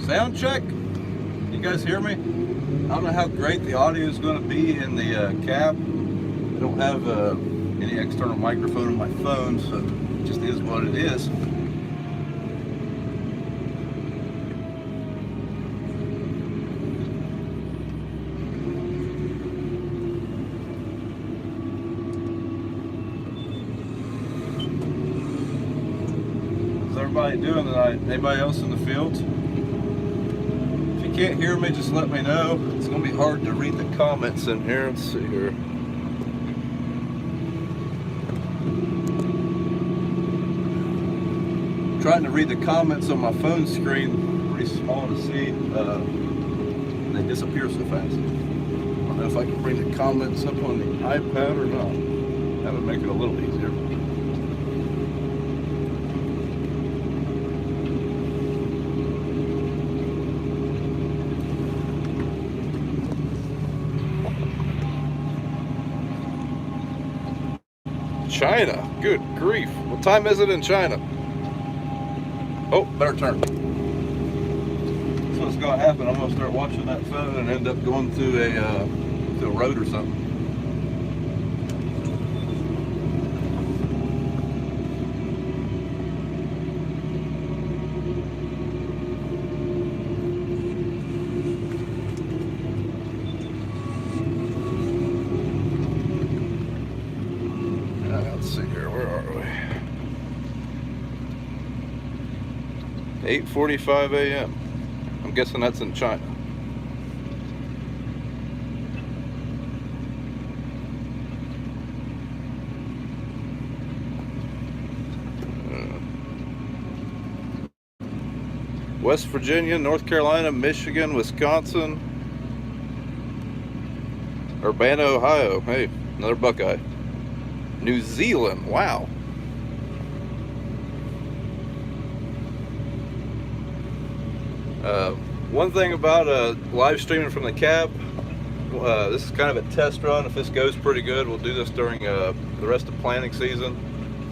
Sound check. You guys hear me? I don't know how great the audio is going to be in the cab. I don't have any external microphone on my phone, so it just is what it is. How's everybody doing tonight? Anybody else in the fields? If you can't hear me, just let me know. It's going to be hard to read the comments in here. Let's see here. Trying to read the comments on my phone screen, pretty small to see. They disappear so fast. I don't know if I can bring the comments up on the iPad or not. That would make it a little easier. China, good grief. What time is it in China? Oh, better turn. That's what's going to happen. I'm going to start watching that phone and end up going through a road or something. Let's see here. Where are we? 8:45 a.m. I'm guessing that's in China. West Virginia, North Carolina, Michigan, Wisconsin, Urbana, Ohio. Hey, another Buckeye. New Zealand. Wow. One thing about live streaming from the cab, this is kind of a test run. If this goes pretty good, we'll do this during the rest of planting season.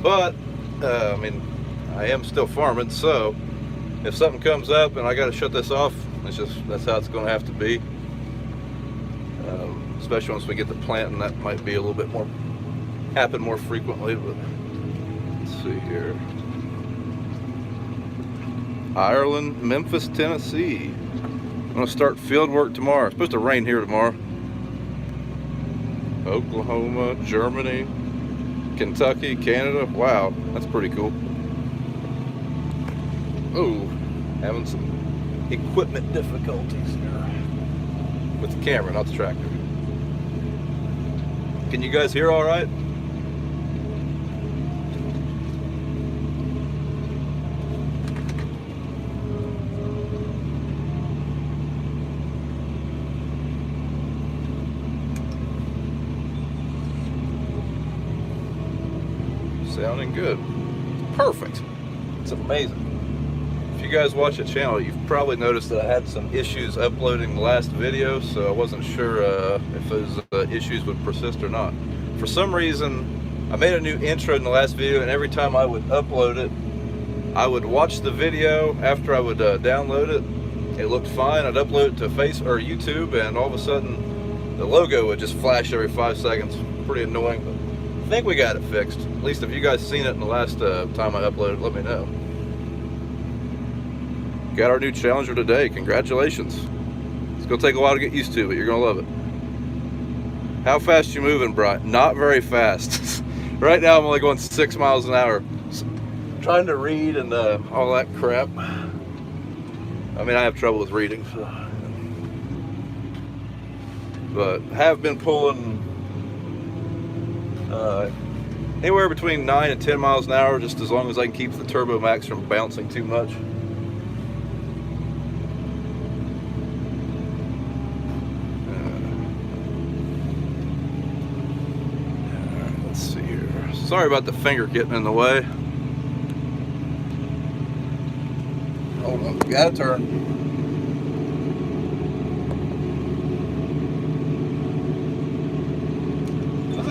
But I mean, I am still farming, so if something comes up and I got to shut this off, that's how it's going to have to be. Especially once we get to planting, that might be a little bit more happen more frequently. But let's see here. Ireland, Memphis, Tennessee. I'm going to start field work tomorrow. It's supposed to rain here tomorrow. Oklahoma, Germany, Kentucky, Canada. Wow, that's pretty cool. Oh, having some equipment difficulties here with the camera, not the tractor. Can you guys hear all right? Sounding good. Perfect. It's amazing. If you guys watch the channel, you've probably noticed that I had some issues uploading the last video, so I wasn't sure if those issues would persist or not. For some reason, I made a new intro in the last video, and every time I would upload it, I would watch the video after I would download it. It looked fine. I'd upload it to YouTube, and all of a sudden, the logo would just flash every 5 seconds. Pretty annoying, but I think we got it fixed. At least if you guys seen it in the last time I uploaded, let me know. Got our new Challenger today. Congratulations. It's going to take a while to get used to, but you're going to love it. How fast you moving, Brian? Not very fast. Right now I'm only going 6 miles an hour. Trying to read and all that crap. I mean, I have trouble with reading, so. But have been pulling anywhere between 9 and 10 miles an hour, just as long as I can keep the Turbo Max from bouncing too much. Let's see here. Sorry about the finger getting in the way. Hold on, gotta turn.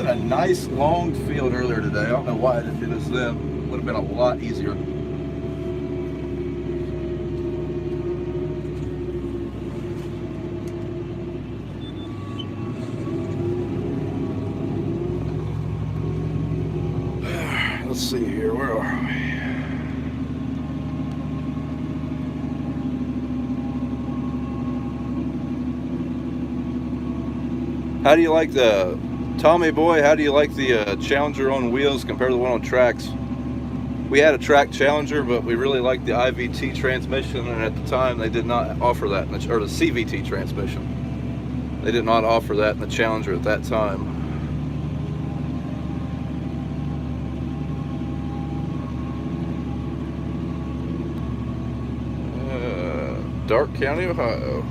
A nice long field earlier today. I don't know why I didn't do this then. It would have been a lot easier. How do you like the, Tommy boy, how do you like the Challenger on wheels compared to the one on tracks? We had a track Challenger, but we really liked the IVT transmission, and at the time they did not offer that, or the CVT transmission. They did not offer that in the Challenger at that time. Dark County, Ohio.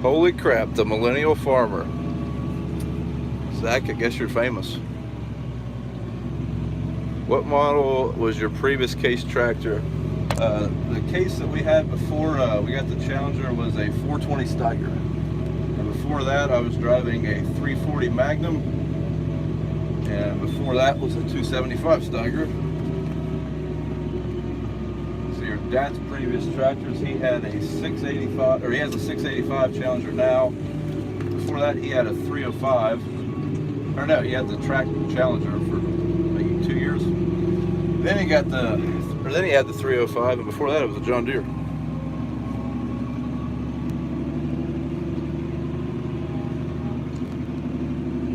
Holy crap, the Millennial Farmer. Zach, I guess you're famous. What model was your previous case tractor? The case that we had before we got the Challenger was a 420 Steiger. And before that I was driving a 340 Magnum. And before that was a 275 Steiger. Dad's previous tractors, he had a 685, or he has a 685 Challenger now. Before that he had a 305, or no, he had the track Challenger for maybe 2 years. Then he got the, or then he had the 305, and before that it was a John Deere.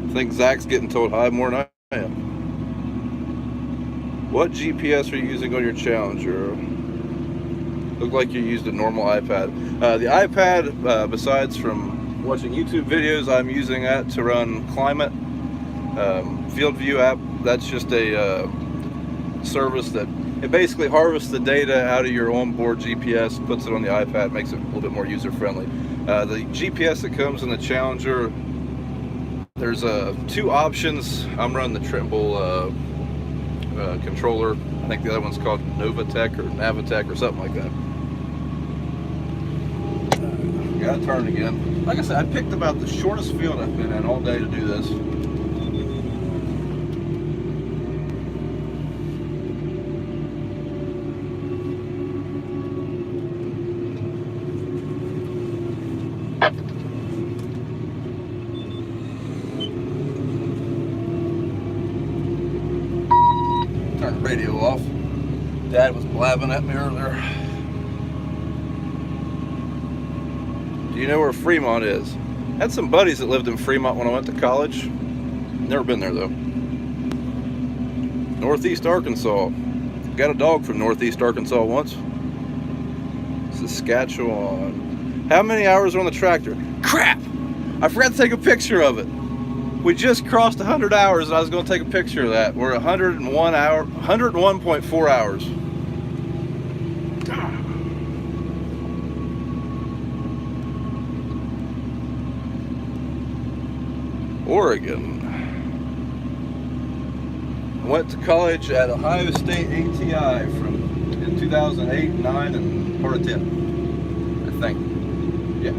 I think Zach's getting told hi more than I am. What GPS are you using on your Challenger? Looked like you used a normal iPad. The iPad, besides from watching YouTube videos, I'm using that to run Climate. Field View app, that's just a service that it basically harvests the data out of your onboard GPS, puts it on the iPad, makes it a little bit more user-friendly. The GPS that comes in the Challenger, there's 2 options. I'm running the Trimble controller. I think the other one's called Novatech or Navitech or something like that. Gotta turn again. Like I said, I picked about the shortest field I've been in all day to do this. Turn the radio off. Dad was blabbing at me earlier. Do you know where Fremont is? I had some buddies that lived in Fremont when I went to college. Never been there though. Northeast Arkansas. Got a dog from Northeast Arkansas once. Saskatchewan. How many hours are on the tractor? Crap! I forgot to take a picture of it. We just crossed 100 hours and I was going to take a picture of that. We're 101.4 hours. Oregon. I went to college at Ohio State ATI in 2008, 9, and part of 10, I think. Yeah.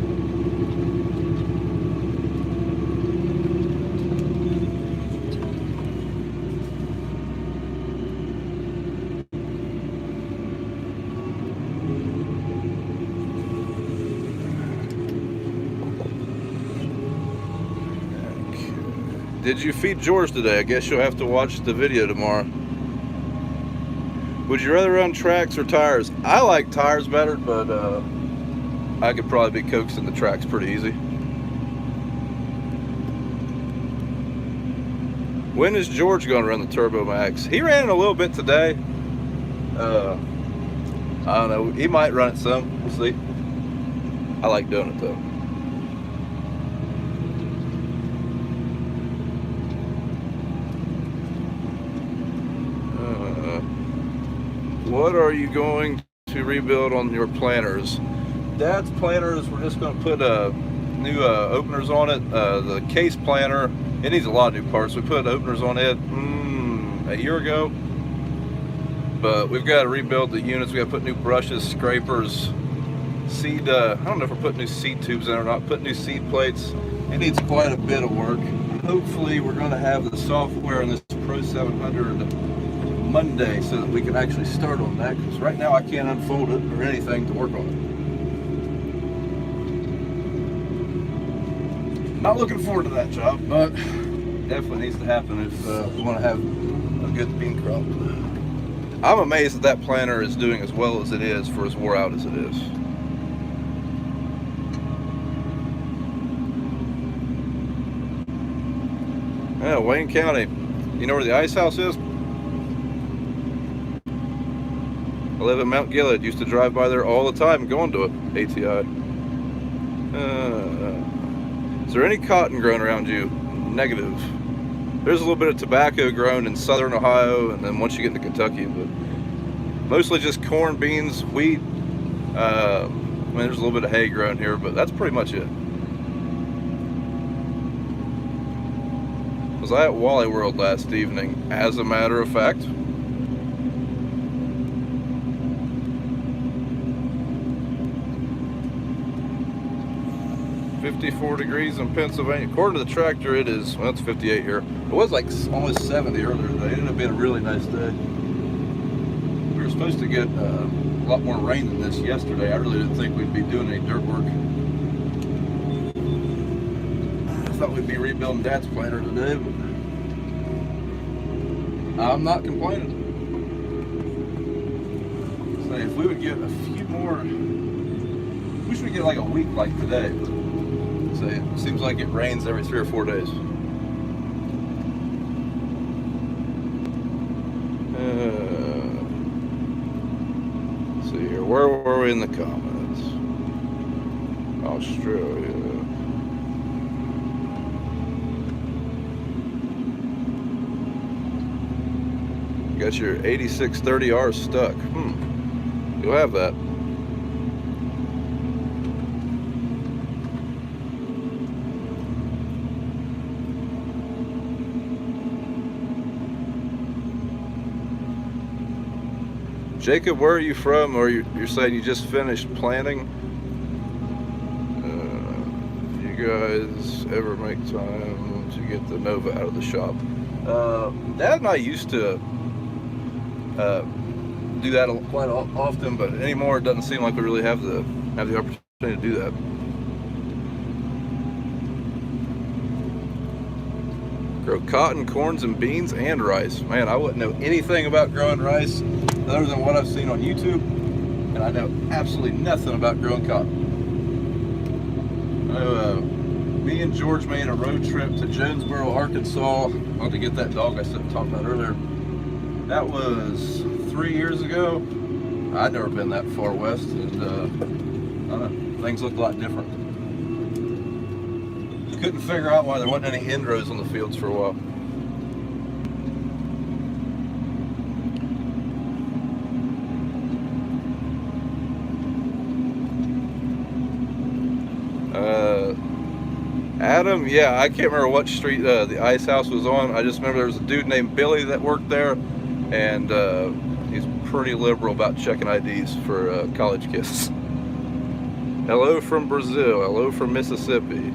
Did you feed George today? I guess you'll have to watch the video tomorrow. Would you rather run tracks or tires? I like tires better, but I could probably be coaxing the tracks pretty easy. When is George going to run the Turbo Max? He ran it a little bit today. I don't know. He might run it some. We'll see. I like doing it though. What are you going to rebuild on your planters? Dad's planters, we're just going to put new openers on it. The case planter, it needs a lot of new parts. We put openers on it a year ago, but we've got to rebuild the units. We got to put new brushes, scrapers, seed. I don't know if we're putting new seed tubes in or not. Put new seed plates. It needs quite a bit of work. Hopefully, we're going to have the software in this Pro 700 Monday so that we can actually start on that, because right now I can't unfold it or anything to work on it. Not looking forward to that job, but definitely needs to happen if we want to have a good bean crop. I'm amazed that planter is doing as well as it is for as wore out as it is. Yeah, Wayne County. You know where the ice house is? I live in Mount Gilead. Used to drive by there all the time going to ATI. Is there any cotton grown around you? Negative. There's a little bit of tobacco grown in southern Ohio, and then once you get into Kentucky, but mostly just corn, beans, wheat. I mean, there's a little bit of hay grown here, but that's pretty much it. Was I at Wally World last evening? As a matter of fact. 54 degrees in Pennsylvania. According to the tractor, it is, well, it's 58 here. It was like almost 70 earlier today. It ended up being a really nice day. We were supposed to get a lot more rain than this yesterday. I really didn't think we'd be doing any dirt work. I thought we'd be rebuilding Dad's planter today, but I'm not complaining. So if we would get a few more, we should get like a week like today. So it seems like it rains every 3 or 4 days. Let's see here, where were we in the comments? Australia. Got your 8630R stuck. You'll have that. Jacob, where are you from? Or you're saying you just finished planting? You guys ever make time to get the Nova out of the shop? Dad and I used to do that quite often, but anymore it doesn't seem like we really have the opportunity to do that. Grow cotton, corns, and beans, and rice. Man, I wouldn't know anything about growing rice other than what I've seen on YouTube, and I know absolutely nothing about growing cotton. Me and George made a road trip to Jonesboro, Arkansas. I had to get that dog I talked about earlier. That was 3 years ago. I'd never been that far west, and I don't know, things looked a lot different. Couldn't figure out why there wasn't any end rows on the fields for a while. Adam, yeah, I can't remember what street the ice house was on. I just remember there was a dude named Billy that worked there, and he's pretty liberal about checking IDs for college kids. Hello from Brazil. Hello from Mississippi.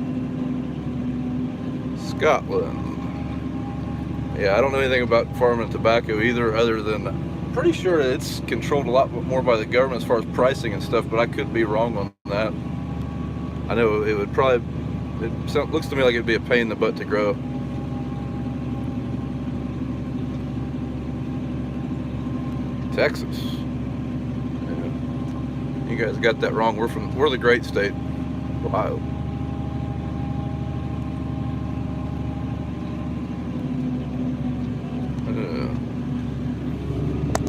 Scotland. Yeah, I don't know anything about farming tobacco either, other than I'm pretty sure it's controlled a lot more by the government as far as pricing and stuff, but I could be wrong on that. I know it would probably, looks to me like it'd be a pain in the butt to grow. Texas. Yeah. You guys got that wrong. We're the great state, Ohio.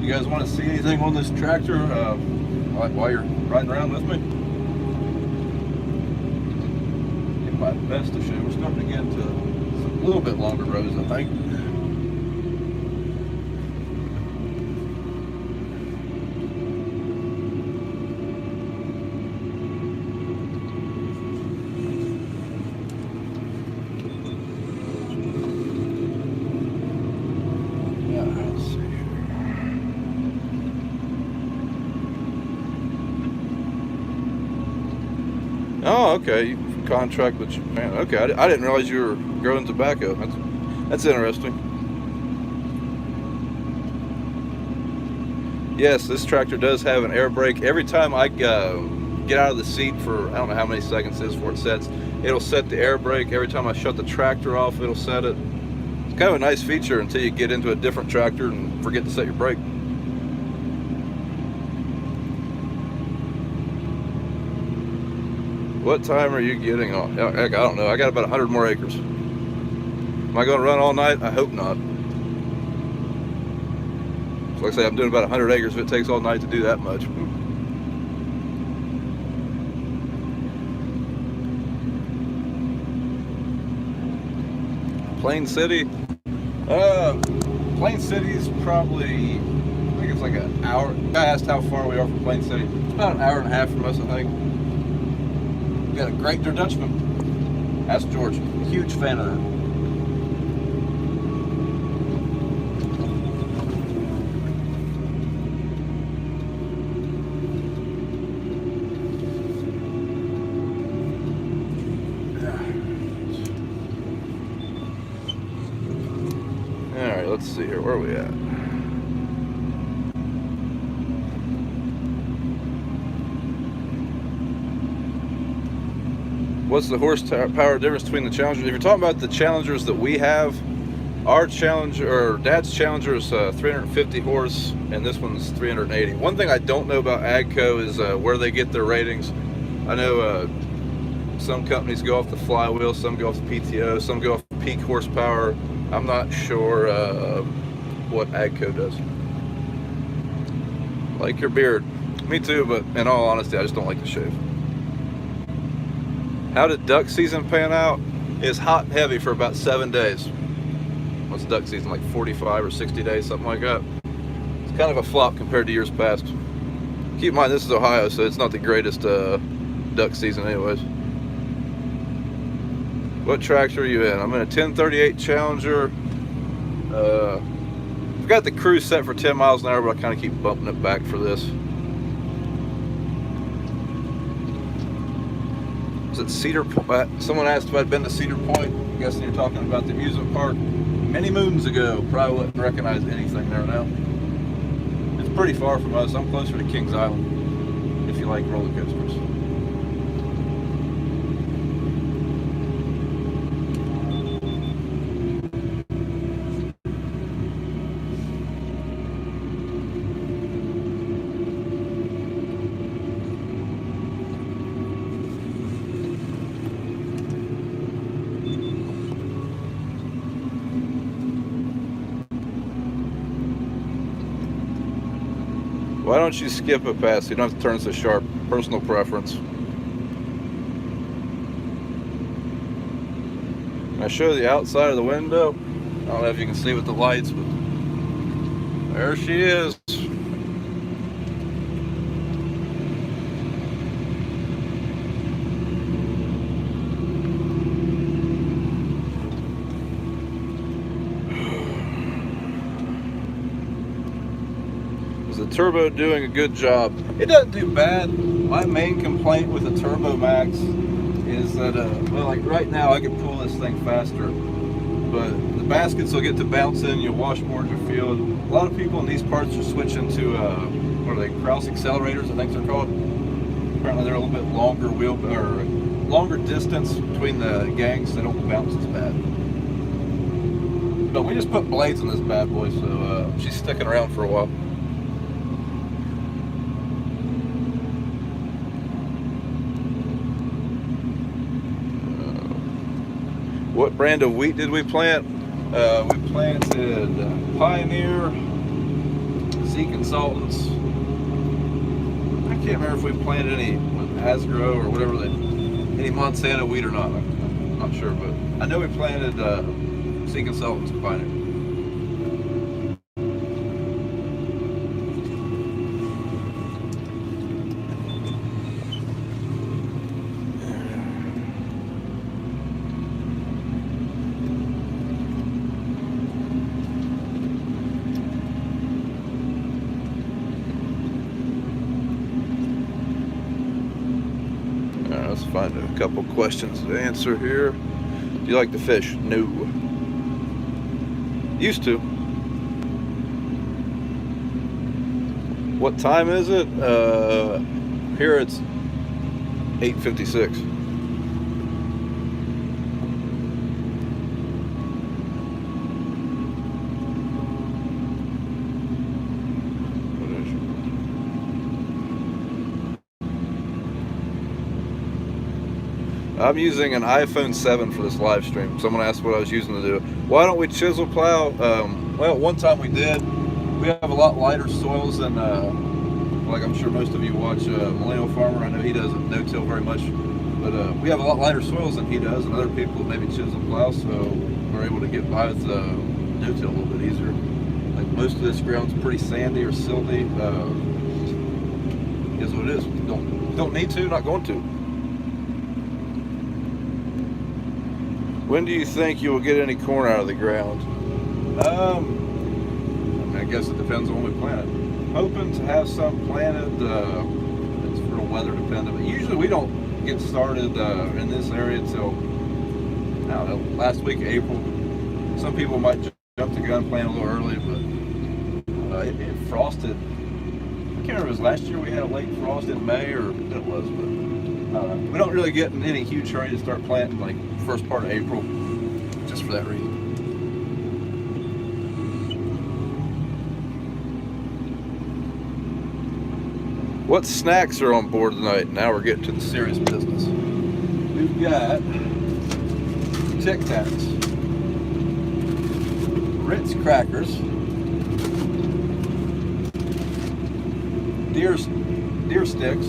You guys want to see anything on this tractor while you're riding around with me? Get my best to show. We're starting to get into a little bit longer rows, I think. Oh, okay. You contract with Japan. Okay, I didn't realize you were growing tobacco. That's interesting. Yes, this tractor does have an air brake. Every time I get out of the seat for, I don't know how many seconds it is before it sets, it'll set the air brake. Every time I shut the tractor off, it'll set it. It's kind of a nice feature until you get into a different tractor and forget to set your brake. What time are you getting on? Heck, I don't know. I got about 100 more acres. I'm Am I going to run all night? I hope not. So like I say, I'm doing about 100 acres if it takes all night to do that much. Plain City. Plain City's probably, I think it's like an hour. I asked how far we are from Plain City. It's about an hour and a half from us, I think. We got a great Dutchman. Ask George. Huge fan of that. Alright, let's see here. Where are we at? What's the horsepower difference between the Challengers? If you're talking about the Challengers that we have, our Challenger, or Dad's Challenger is 350 horse, and this one's 380. One thing I don't know about AGCO is where they get their ratings. I know some companies go off the flywheel, some go off the PTO, some go off peak horsepower. I'm not sure what AGCO does. Like your beard. Me too, but in all honesty, I just don't like to shave. How did duck season pan out? It's hot and heavy for about 7 days. What's duck season, like 45 or 60 days, something like that? It's kind of a flop compared to years past. Keep in mind, this is Ohio, so it's not the greatest duck season anyways. What tractor are you in? I'm in a 1038 Challenger. I've got the cruise set for 10 miles an hour, but I kind of keep bumping it back for this. Is it Cedar Point? Someone asked if I'd been to Cedar Point. I'm guessing you're talking about the amusement park. Many moons ago. Probably wouldn't recognize anything there now. It's pretty far from us. I'm closer to Kings Island, if you like roller coasters. Why don't you skip a pass so you don't have to turn so sharp? Personal preference. I show the outside of the window. I don't know if you can see with the lights, but there she is. The turbo doing a good job. It doesn't do bad. My main complaint with the Turbo Max is that well, like right now I can pull this thing faster, but the baskets will get to bouncing, your washboards are filled. A lot of people in these parts are switching to what are they, Krause accelerators, I think they're called. Apparently they're a little bit longer wheel, or longer distance between the gangs, so they don't bounce as bad. But we just put blades in this bad boy, so she's sticking around for a while. What brand of wheat did we plant? We planted Pioneer, Z Consultants. I can't remember if we planted any Asgrow or whatever, any Monsanto wheat or not. I'm not sure, but I know we planted Z Consultants and Pioneer. Let's find a couple questions to answer here. Do you like to fish? No. Used to. What time is it? Here it's 8:56. I'm using an iPhone 7 for this live stream. Someone asked what I was using to do it. Why don't we chisel plow? Well, one time we did. We have a lot lighter soils than, like I'm sure most of you watch Millennial Farmer. I know he doesn't no-till very much, but we have a lot lighter soils than he does, and other people maybe chisel plow, so we're able to get by with no-till a little bit easier. Like most of this ground's pretty sandy or silty. Is what it is. Don't need to, not going to. When do you think you will get any corn out of the ground? I mean, I guess it depends on when we plant it. Hoping to have some planted. It's real weather dependent, but usually we don't get started in this area until, I don't know, last week of April. Some people might jump the gun, plant a little early, but it frosted. I can't remember if it was last year we had a late frost in May or it was, but we don't really get in any huge hurry to start planting like first part of April, just for that reason. What snacks are on board tonight? Now we're getting to the serious business. We've got Tic Tacs, Ritz crackers, deer sticks,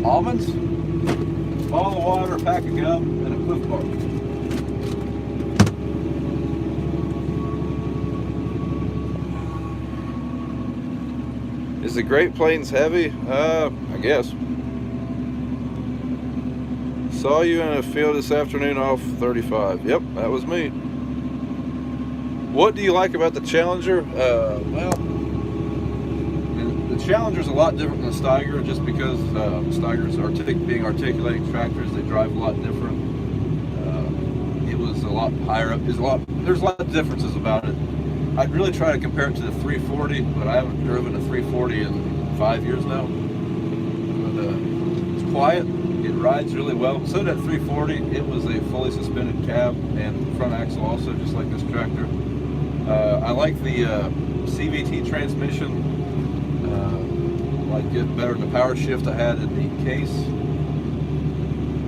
almonds, a bottle of water, a pack of gum, and a Cliff Bar. Is the Great Plains heavy? I guess. Saw you in a field this afternoon off 35. Yep, that was me. What do you like about the Challenger? Well, the Challenger's a lot different than the Steiger, just because Steigers being articulating tractors, they drive a lot different. It was a lot higher up. There's a lot of differences about it. I'd really try to compare it to the 340, but I haven't driven a 340 in 5 years now. But it's quiet. It rides really well. So that 340, it was a fully suspended cab and front axle also, just like this tractor. I like the CVT transmission. I like it better than the power shift I had in the case.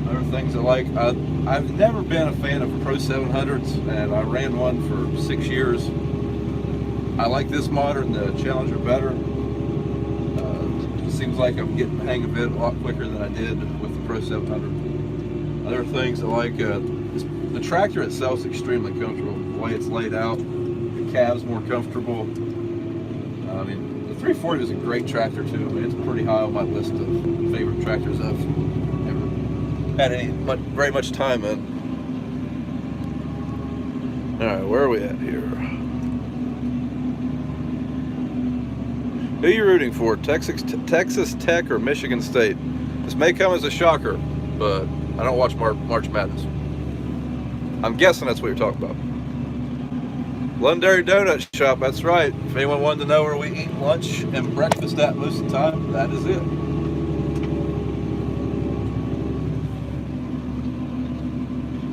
Other things I like, I've never been a fan of Pro 700s, and I ran one for 6 years. I like this motor and the Challenger better. It seems like I'm getting the hang of it a lot quicker than I did with the Pro 700. Other things I like, the tractor itself is extremely comfortable. The way it's laid out, the cab's more comfortable. I mean, the 340 is a great tractor too. I mean, it's pretty high on my list of favorite tractors I've ever had very much time in. All right, where are we at here? Who are you rooting for, Texas Tech or Michigan State? This may come as a shocker, but I don't watch March Madness. I'm guessing that's what you're talking about. Londonderry Donut Shop, that's right. If anyone wanted to know where we eat lunch and breakfast at most of the time, that is it.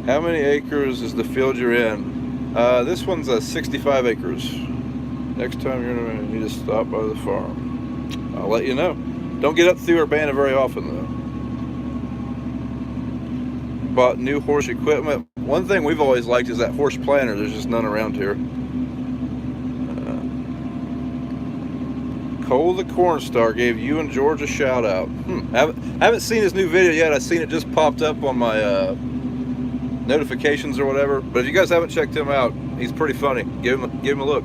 How many acres is the field you're in? This one's 65 acres. Next time you're gonna need to stop by the farm. I'll let you know. Don't get up through Urbana very often though. Bought new horse equipment. One thing we've always liked is that horse planter. There's just none around here. Cole the Corn Star gave you and George a shout out. I haven't seen his new video yet. I've seen it just popped up on my notifications or whatever. But if you guys haven't checked him out, he's pretty funny. Give him a look.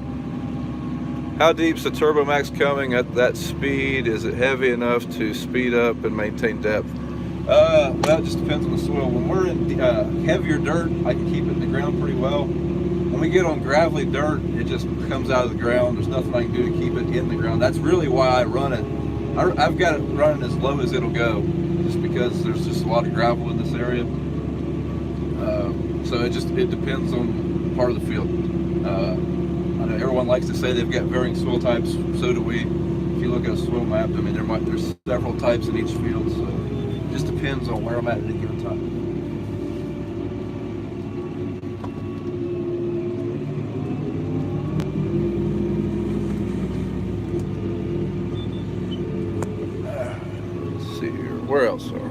How deep's the Turbo Max coming at that speed? Is it heavy enough to speed up and maintain depth? Well, it just depends on the soil. When we're in heavier dirt, I can keep it in the ground pretty well. When we get on gravelly dirt, it just comes out of the ground. There's nothing I can do to keep it in the ground. That's really why I run it. I've got it running as low as it'll go, just because there's just a lot of gravel in this area. So it depends on part of the field. I know everyone likes to say they've got varying soil types, so do we. If you look at a soil map, I mean, there's several types in each field, so it just depends on where I'm at any given time. Let's Where else are we?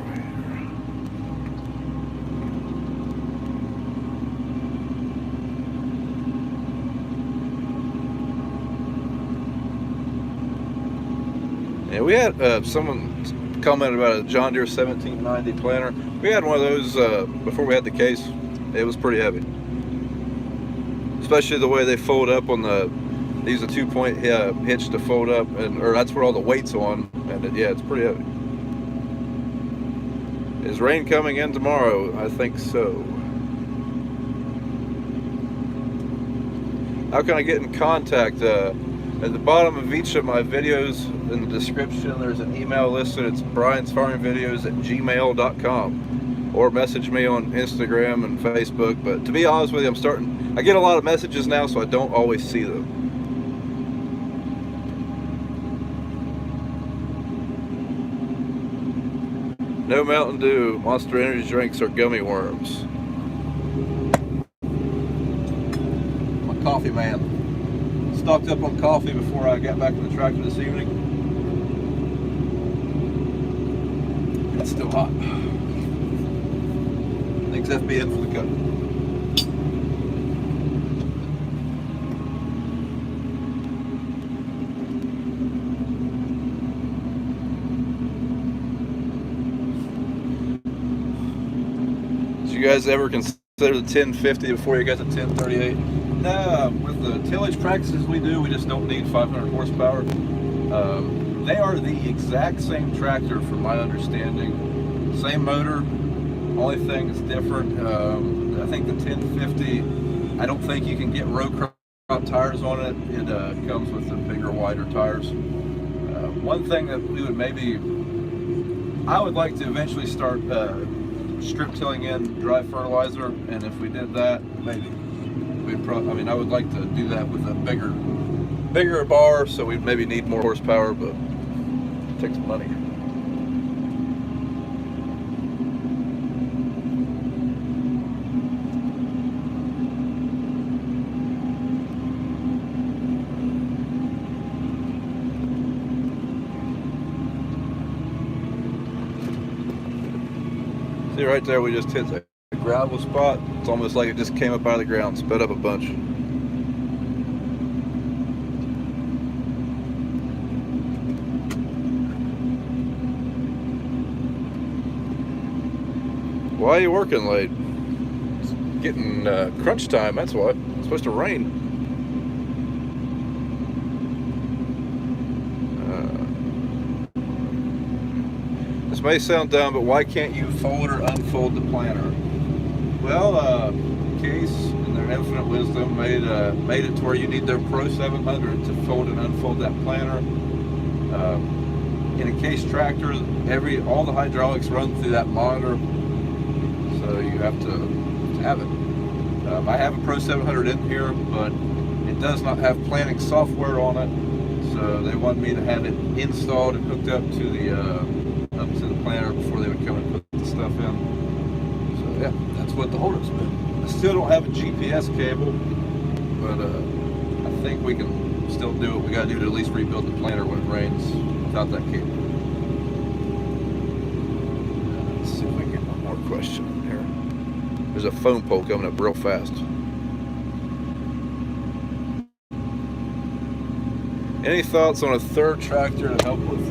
Yeah, we had someone commented about a John Deere 1790 planter. We had one of those before we had the case. It was pretty heavy, especially the way they fold up on the. They use a 2-point hitch to fold up, or that's where all the weight's on. And yeah, it's pretty heavy. Is rain coming in tomorrow? I think so. How can I get in contact? At the bottom of each of my videos in the description, there's an email listed. It's briansfarmingvideos@gmail.com, or message me on Instagram and Facebook. But to be honest with you, I get a lot of messages now, so I don't always see them. No Mountain Dew, Monster Energy drinks, or gummy worms. I'm a coffee man. Stocked up on coffee before I got back to the tractor this evening. It's still hot. Thanks FBN for the cup. Did you guys ever consider the 1050 before you got the 1038? No, with the tillage practices we do, we just don't need 500 horsepower. They are the exact same tractor from my understanding. Same motor, only thing that's different. I think the 1050, I don't think you can get row crop tires on it. It comes with the bigger, wider tires. One thing that we would I would like to eventually start strip tilling in dry fertilizer, and if we did that, maybe. I would like to do that with a bigger bar, so we maybe need more horsepower, but it takes money. See right there, we just hit a gravel spot. It's almost like it just came up out of the ground, sped up a bunch. Why are you working late? It's getting crunch time, that's what. It's supposed to rain. This may sound dumb, but why can't you fold or unfold the planter? Well, Case, in their infinite wisdom, made it to where you need their Pro 700 to fold and unfold that planter. In a Case tractor, all the hydraulics run through that monitor, so you have to have it. I have a Pro 700 in here, but it does not have planning software on it, so they want me to have it installed and hooked up to the planter before they would come and put the stuff in. So yeah, that's what the holdup's been. I still don't have a GPS cable, but I think we can still do what we got to do to at least rebuild the planter when it rains without that cable. Let's see if we can get one more question in here. There's a phone pole coming up real fast. Any thoughts on a third tractor to help with,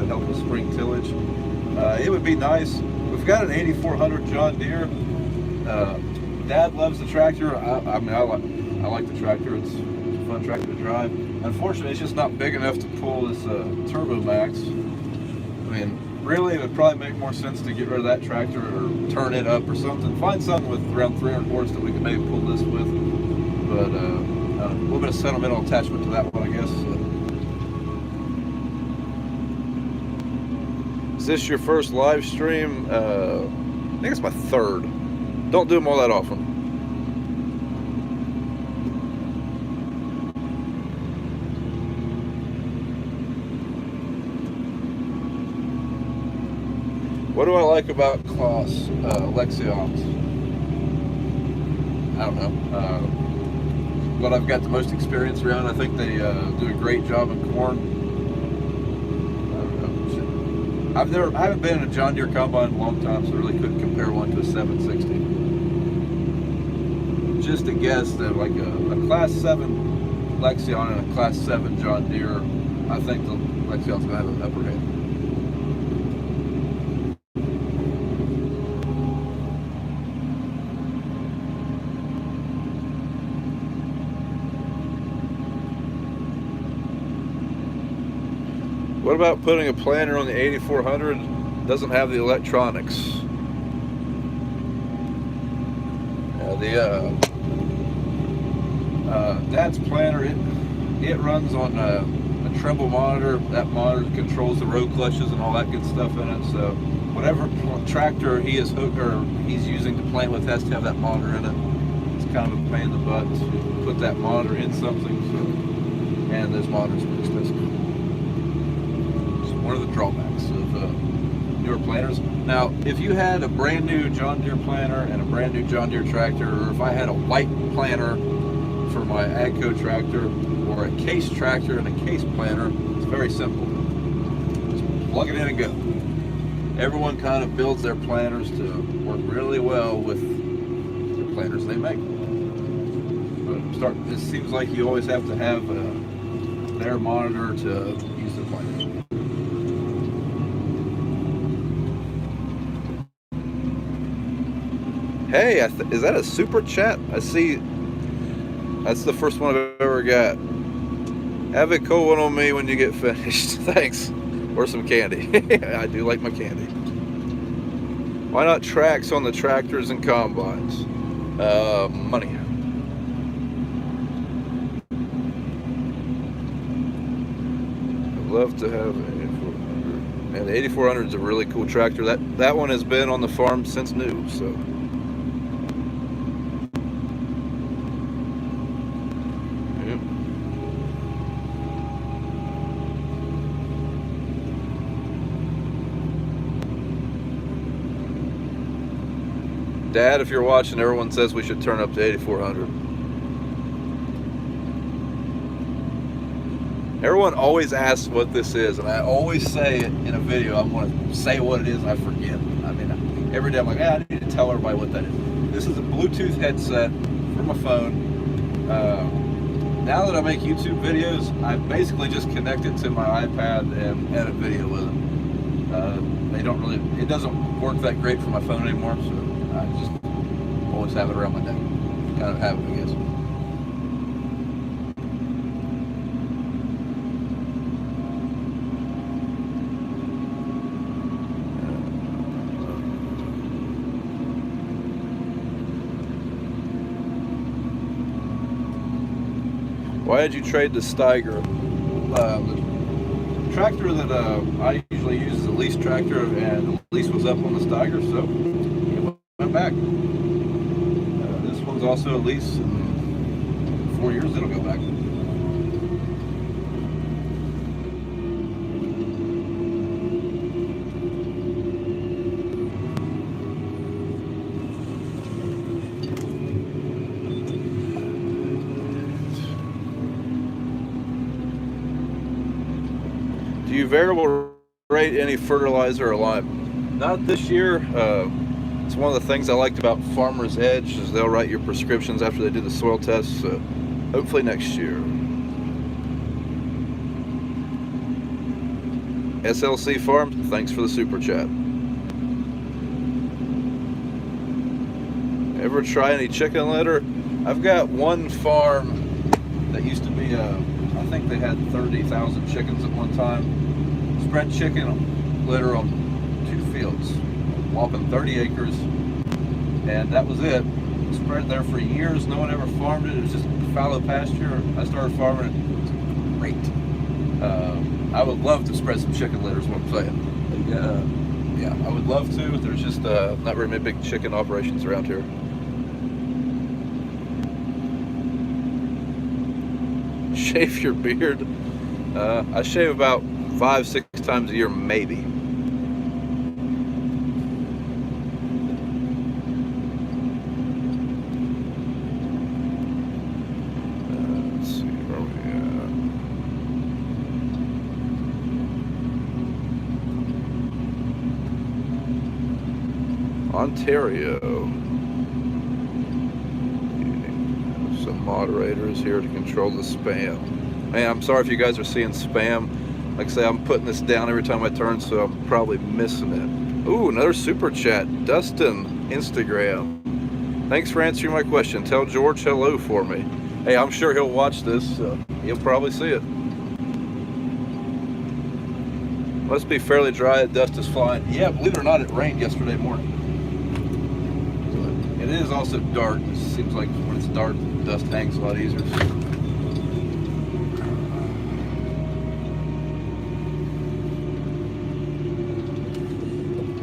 help with spring tillage? It would be nice. We've got an 8400 John Deere. Dad loves the tractor. I like the tractor. It's a fun tractor to drive. Unfortunately, it's just not big enough to pull this Turbo Max. Really, it would probably make more sense to get rid of that tractor or turn it up or something. Find something with around 300 horse that we can maybe pull this with. But a little bit of sentimental attachment to that one, I guess. Is this your first live stream? I think it's my third. Don't do them all that often. What do I like about Kloss Lexions? I don't know. What I've got the most experience around. I think they do a great job in corn. I haven't been in a John Deere combine in a long time, so I really couldn't compare one to a 760. Just a guess that like a Class 7 Lexion and a Class 7 John Deere, I think the Lexion's gonna have an upper hand. What about putting a planter on the 8400? Doesn't have the electronics. Dad's planter, it runs on a treble monitor. That monitor controls the row clutches and all that good stuff in it. So whatever tractor he is hooked or he's using to plant with has to have that monitor in it. It's kind of a pain in the butt to put that monitor in something. So, and those monitors are expensive. One of the drawbacks of newer planters. Now, if you had a brand new John Deere planter and a brand new John Deere tractor, or if I had a white planter for my AGCO tractor, or a case tractor and a case planter, it's very simple. Just plug it in and go. Everyone kind of builds their planters to work really well with the planters they make. But it seems like you always have to have their monitor to use the planters. Hey, is that a super chat? I see. That's the first one I've ever got. Have a cold one on me when you get finished. Thanks. Or some candy. I do like my candy. Why not tracks on the tractors and combines? Money. I'd love to have an 8400. And the 8400 is a really cool tractor. That one has been on the farm since new, so. Dad, if you're watching, everyone says we should turn up to 8400. Everyone always asks what this is, and I always say it in a video. I'm going to say what it is, and I forget. I mean, every day I'm like, I need to tell everybody what that is. This is a Bluetooth headset for my phone. Now that I make YouTube videos, I basically just connect it to my iPad and edit video with it. It doesn't work that great for my phone anymore, so I just always have it around my neck. Kind of habit, I guess. Why did you trade the Steiger? The tractor that I usually use is a lease tractor, and the lease was up on the Steiger, so it went back. This one's also a lease. In 4 years it'll go back. Do you variable rate any fertilizer or lime? Not this year. It's one of the things I liked about Farmer's Edge is they'll write your prescriptions after they do the soil tests. So hopefully next year. SLC Farms, thanks for the super chat. Ever try any chicken litter? I've got one farm that used to be I think they had 30,000 chickens at one time. Spread chicken litter on 2 fields, whopping 30 acres, and that was it. Spread there for years. No one ever farmed it. It was just fallow pasture. I started farming it. It was great. I would love to spread some chicken litter is what I'm saying. Yeah, I would love to. There's just not very many big chicken operations around here. Shave your beard? I shave about 5-6 times a year, maybe. Let's see where we at. Ontario. Some moderators here to control the spam. Man, I'm sorry if you guys are seeing spam. Like I say, I'm putting this down every time I turn, so I'm probably missing it. Ooh, another super chat. Dustin, Instagram. Thanks for answering my question. Tell George hello for me. Hey, I'm sure he'll watch this, so he'll probably see it. Must be fairly dry. Dust is flying. Yeah, believe it or not, it rained yesterday morning. It is also dark. It seems like when it's dark, dust hangs a lot easier.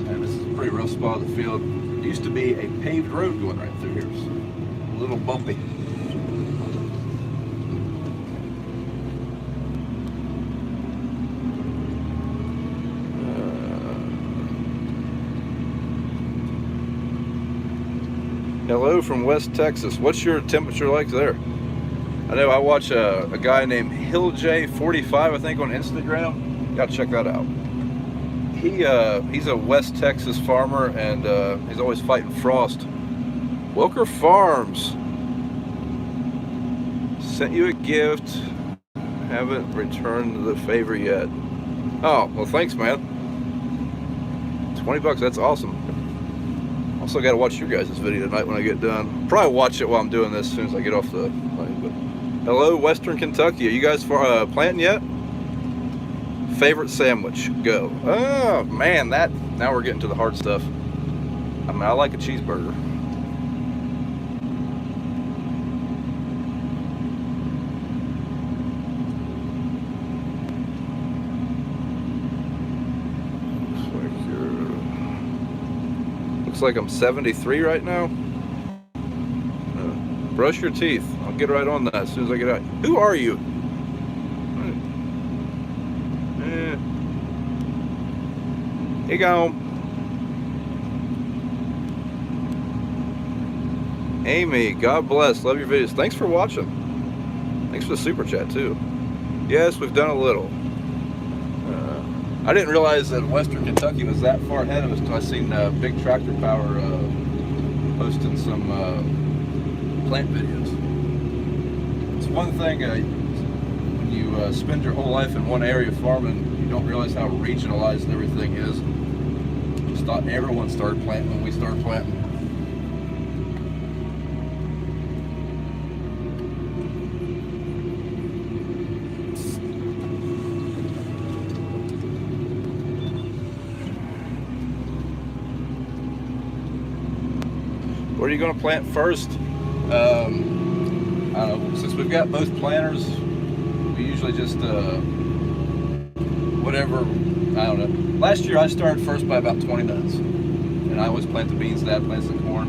And this is a pretty rough spot of the field. It used to be a paved road going right through here. So a little bumpy. Hello from West Texas. What's your temperature like there? I know I watch a guy named HillJ45, I think, on Instagram. Gotta check that out. He's a West Texas farmer, and he's always fighting frost. Welker Farms sent you a gift. Haven't returned the favor yet. Oh, well, thanks, man. $20, that's awesome. Also got to watch your guys' video tonight when I get done. Probably watch it while I'm doing this as soon as I get off the plane. But hello, Western Kentucky. Are you guys planting yet? Favorite sandwich? Go. Oh man, now we're getting to the hard stuff. I mean, I like a cheeseburger. Looks like I'm 73 right now. Brush your teeth. I'll get right on that as soon as I get out. Who are you? Here you go. Amy, God bless. Love your videos. Thanks for watching. Thanks for the super chat too. Yes, we've done a little. I didn't realize that Western Kentucky was that far ahead of us until I seen Big Tractor Power posting some plant videos. It's one thing when you spend your whole life in one area farming, you don't realize how regionalized everything is. Just thought everyone started planting when we started planting. What are you going to plant first? I don't know. Since we've got both planters, we usually just whatever. I don't know. Last year I started first by about 20 minutes, and I always plant the beans. Dad plants the corn.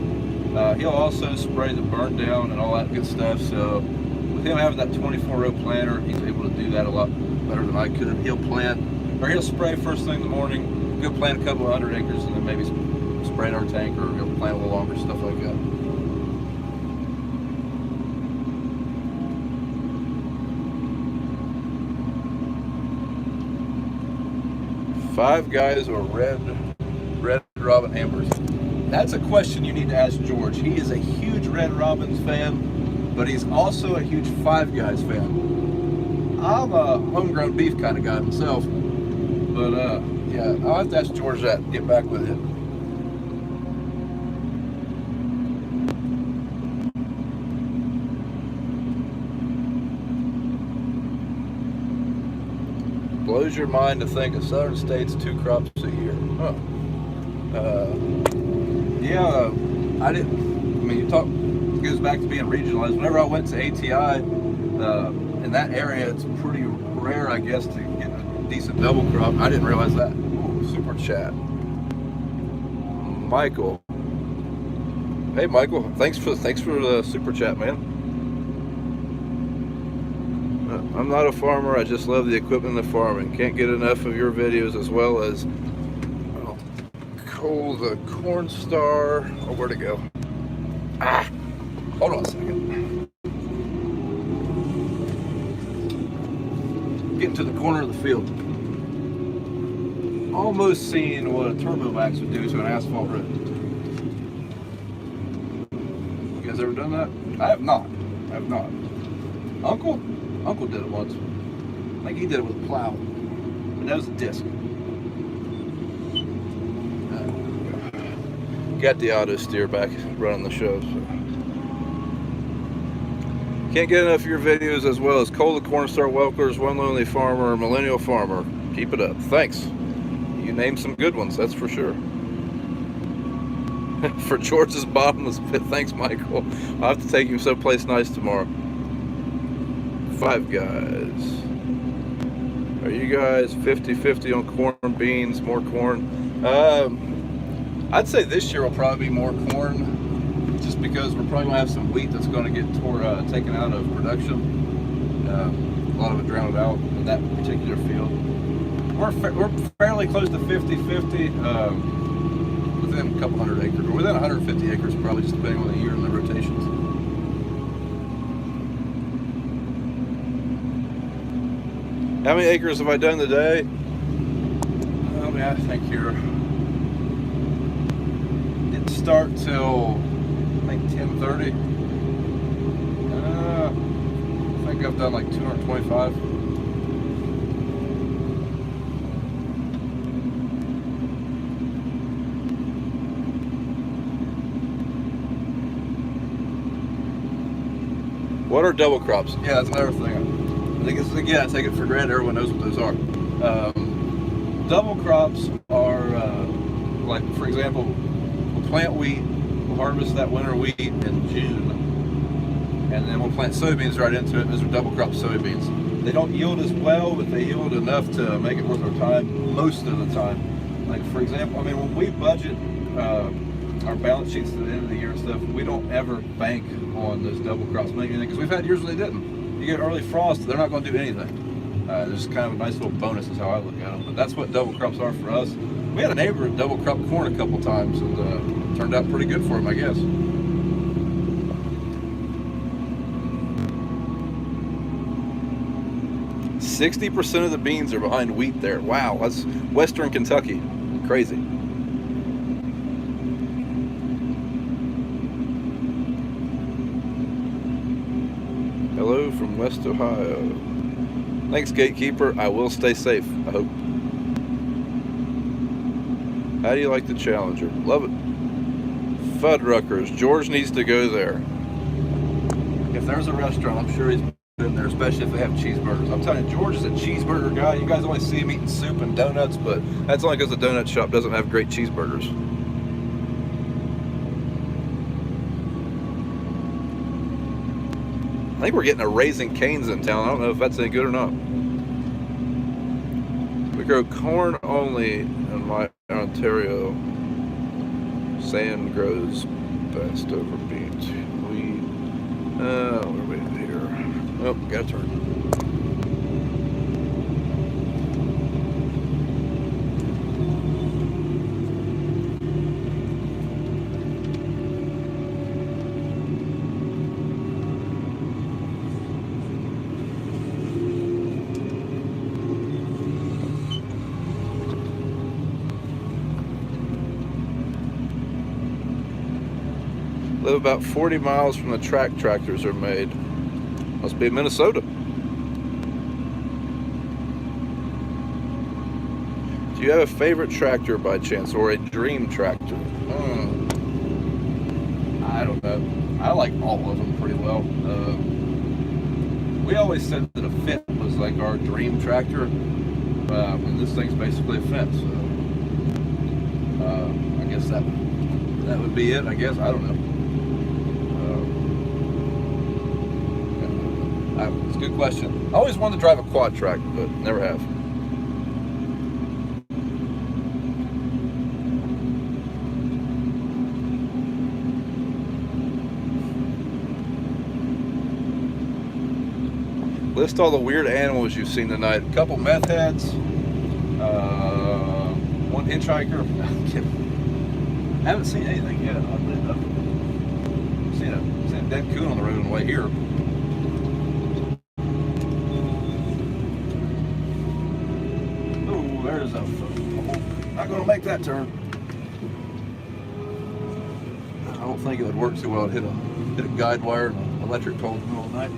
He'll also spray the burn down and all that good stuff. So with him having that 24-row planter, he's able to do that a lot better than I could. He'll plant, or he'll spray first thing in the morning. He'll plant a couple of 100 acres, and then maybe spray in our tank, or he'll plant a little longer, stuff like that. Five Guys or Red Robin Ambers? That's a question you need to ask George. He is a huge Red Robins fan, but he's also a huge Five Guys fan. I'm a homegrown beef kind of guy myself, but yeah, I'll have to ask George that and get back with him. Blows your mind to think of southern states 2 crops a year. Huh. Yeah, I didn't. I mean, you talk. It goes back to being regionalized. Whenever I went to ATI, in that area, it's pretty rare, I guess, to get a decent double crop. I didn't realize that. Ooh, super chat. Michael. Hey, Michael. Thanks for the super chat, man. I'm not a farmer, I just love the equipment of farming. Can't get enough of your videos, as well as Cole the Corn Star. Oh, where'd it go? Ah! Hold on a second. Getting to the corner of the field. Almost seeing what a Turbo Max would do to an asphalt road. guys ever done that? I have not. I have not. Uncle did it once. I think he did it with a plow. And that was a disc. Got the auto steer back running the show. So. Can't get enough of your videos, as well as Cole the Cornstar Welkers, One Lonely Farmer, Millennial Farmer. Keep it up. Thanks. You named some good ones, that's for sure. For George's bottomless pit, thanks, Michael. I'll have to take you someplace nice tomorrow. Five Guys. Are you guys 50-50 on corn, beans, more corn? I'd say this year will probably be more corn, just because we're probably going to have some wheat that's going to get taken out of production. A lot of it drowned out in that particular field. We're fairly close to 50-50, within a couple hundred acres, or within 150 acres probably, just depending on the year and the rotations. How many acres have I done today? I think here. Didn't start till I think 10:30. I think I've done like 225. What are double crops? Yeah, that's another thing. I think it's, again, I take it for granted everyone knows what those are. Double crops are, like, for example, we'll plant wheat, we'll harvest that winter wheat in June, and then we'll plant soybeans right into it. Those are double crop soybeans. They don't yield as well, but they yield enough to make it worth our time most of the time. Like, for example, I mean, when we budget our balance sheets to the end of the year and stuff, we don't ever bank on those double crops making anything, because we've had years where they didn't. You get early frost, they're not going to do anything. There's kind of a nice little bonus is how I look at them. But that's what double crops are for us. We had a neighbor that double cropped corn a couple times, and turned out pretty good for him, I guess. "60% of the beans are behind wheat there." Wow, that's Western Kentucky. Crazy. Hello from West Ohio. Thanks, Gatekeeper. I will stay safe, I hope. How do you like the Challenger? Love it. Fuddruckers. George needs to go there. If there's a restaurant, I'm sure he's been there, especially if they have cheeseburgers. I'm telling you, George is a cheeseburger guy. You guys only see him eating soup and donuts, but that's only because the donut shop doesn't have great cheeseburgers. I think we're getting a Raising Cane's in town. I don't know if that's any good or not. We grow corn only in my Ontario. Sand grows best over beans. Where are we here? Oh, got a turn. Live about 40 miles from the track tractors are made. Must be in Minnesota. Do you have a favorite tractor by chance, or a dream tractor? I don't know. I like all of them pretty well. We always said that a Fit was like our dream tractor, and this thing's basically a fence. So, I guess that would be it. I guess, I don't know. It's a good question. I always wanted to drive a quad track, but never have. List all the weird animals you've seen tonight. A couple meth heads, one hitchhiker. No, I'm kidding. I haven't seen anything yet, oddly enough. Seen a dead coon on the road on the way here. There's a, not going to make that turn. I don't think it would work too well to hit a Hit a guide wire and electric pole in the middle of the night.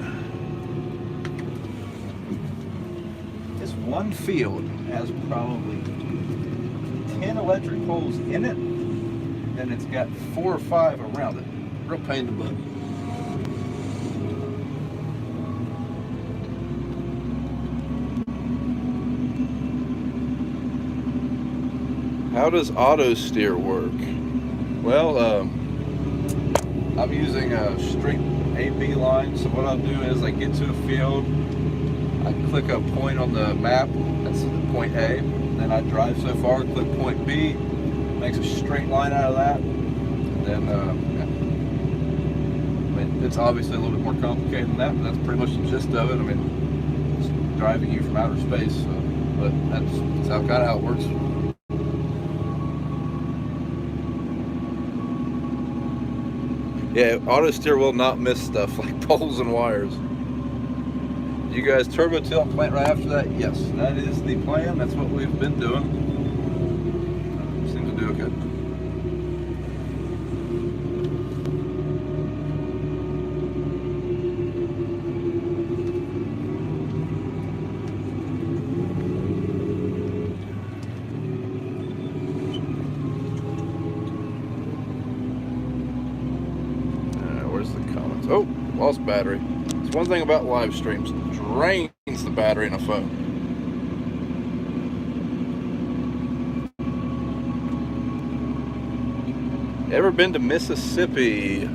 This one field has probably 10 electric poles in it, and it's got 4 or 5 around it. Real pain in the butt. How does auto steer work? Well, I'm using a straight AB line, so what I'll do is I get to a field, I click a point on the map, that's point A, then I drive so far, click point B, makes a straight line out of that, and then, yeah. I mean, it's obviously a little bit more complicated than that, but that's pretty much the gist of it. I mean, it's driving you from outer space, so, but that's kind of how it works. Yeah, auto steer will not miss stuff like poles and wires. You guys turbo till and plant right after that? Yes, that is the plan. That's what we've been doing. Seems to do okay. Where's the comments? Oh, lost battery. It's one thing about live streams. It drains the battery in a phone. Ever been to Mississippi?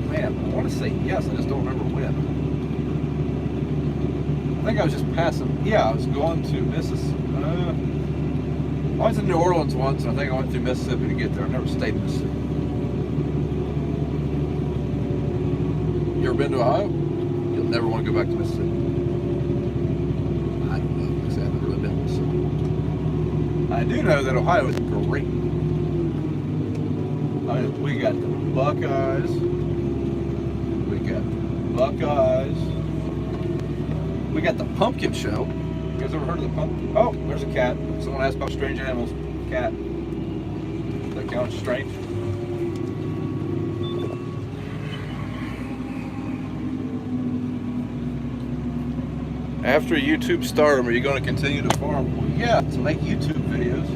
Man, I want to say yes. I just don't remember when. I think I was just passing. Yeah, I was going to Mississippi. I went to New Orleans once, and I think I went through Mississippi to get there. I never stayed in Mississippi. You ever been to Ohio? You'll never want to go back to Mississippi. I don't know, because I haven't really been to Mississippi. I do know that Ohio is great. I mean, we got the Buckeyes. We got the Pumpkin Show. You guys ever heard of the pumpkin? Oh, there's a cat. Someone asked about strange animals. Cat. Does that count as strange? After YouTube stardom, are you going to continue to farm? Well, yeah, to make YouTube videos.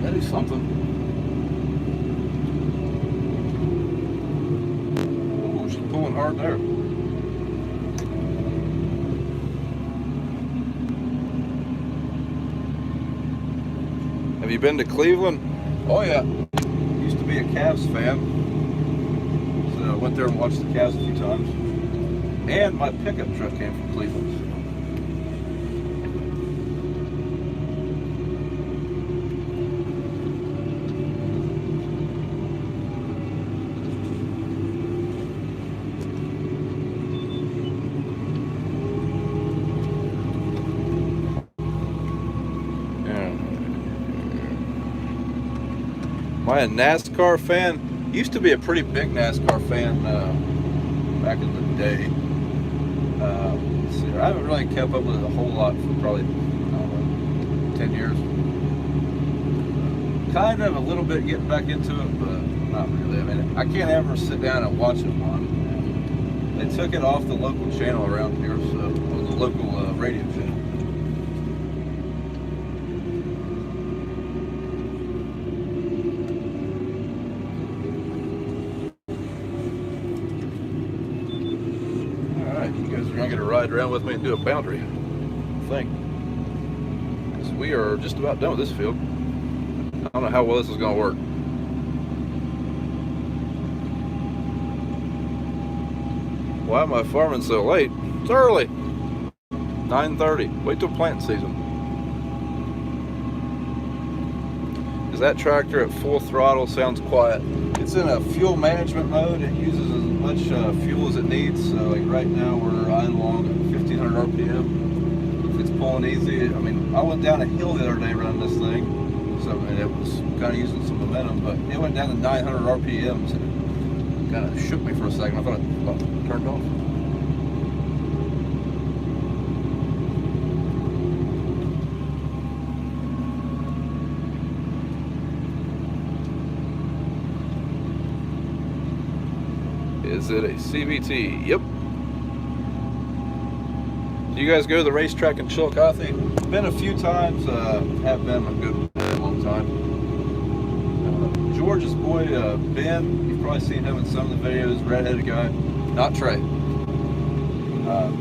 That is something. Oh, she's pulling hard there. Have you been to Cleveland? Oh yeah. Used to be a Cavs fan. So I went there and watched the Cavs a few times. And my pickup truck came from Cleveland. Am I a NASCAR fan? Used to be a pretty big NASCAR fan back in the day. Let's see, I haven't really kept up with it a whole lot for probably, I don't know, 10 years. Kind of a little bit getting back into it, but not really. I mean, I can't ever sit down and watch it on. They took it off the local channel around here, so the local radio channel. You're gonna get to ride around with me and do a boundary thing. Because we are just about done with this field. I don't know how well this is gonna work. Why am I farming so late? It's early. 9:30. Wait till planting season. Because that tractor at full throttle sounds quiet. It's in a fuel management mode. It uses as much fuel as it needs. So like right now we're riding along at 1500 RPM. If it's pulling easy, I mean, I went down a hill the other day running this thing. So I mean, it was kind of using some momentum, but it went down to 900 RPMs and it kind of shook me for a second. I thought it turned off. Is it a CVT? Yep. Do you guys go to the racetrack in Chillicothe? Been a few times. Have been a good long time. George's boy, Ben, you've probably seen him in some of the videos, redheaded guy. Not Trey.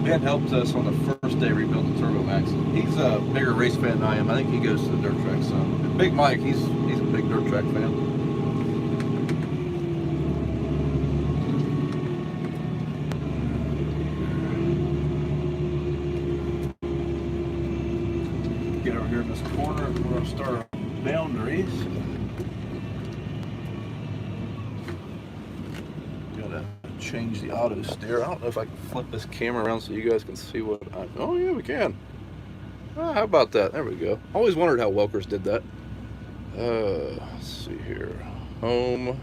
Ben helped us on the first day rebuild the Turbo Max. He's a bigger race fan than I am. I think he goes to the dirt track some. And Big Mike, he's a big dirt track fan. Get over here in this corner. We're going to start our boundaries. Gotta change the auto steer. I don't know if I can flip this camera around so you guys can see what I... Oh yeah, we can. How about that? There we go. Always wondered how Welkers did that. Let's see here. Home.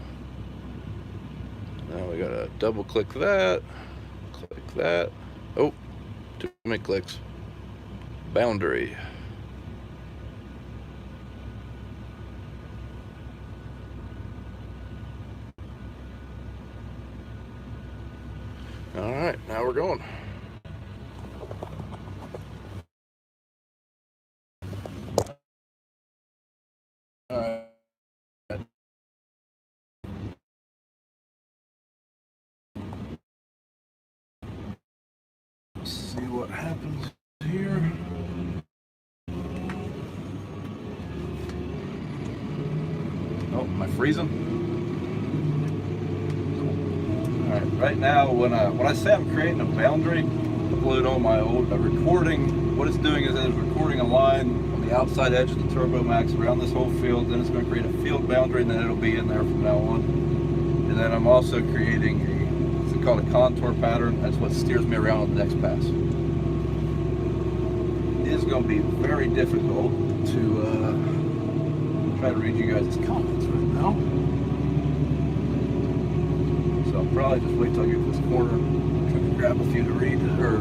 Now we gotta double click that. Click that. Oh, too many clicks. Boundary. All right, now we're going. All right. Let's see what happens here. Oh, am I freezing? Right now, when I say I'm creating a boundary, upload on my old recording, what it's doing is it's recording a line on the outside edge of the Turbo Max around this whole field. Then it's going to create a field boundary, and then it'll be in there from now on. And then I'm also creating what's called a contour pattern. That's what steers me around on the next pass. It is going to be very difficult to try to read you guys' comments right now. So I'll probably just wait till I get to this corner, try to grab a few to read or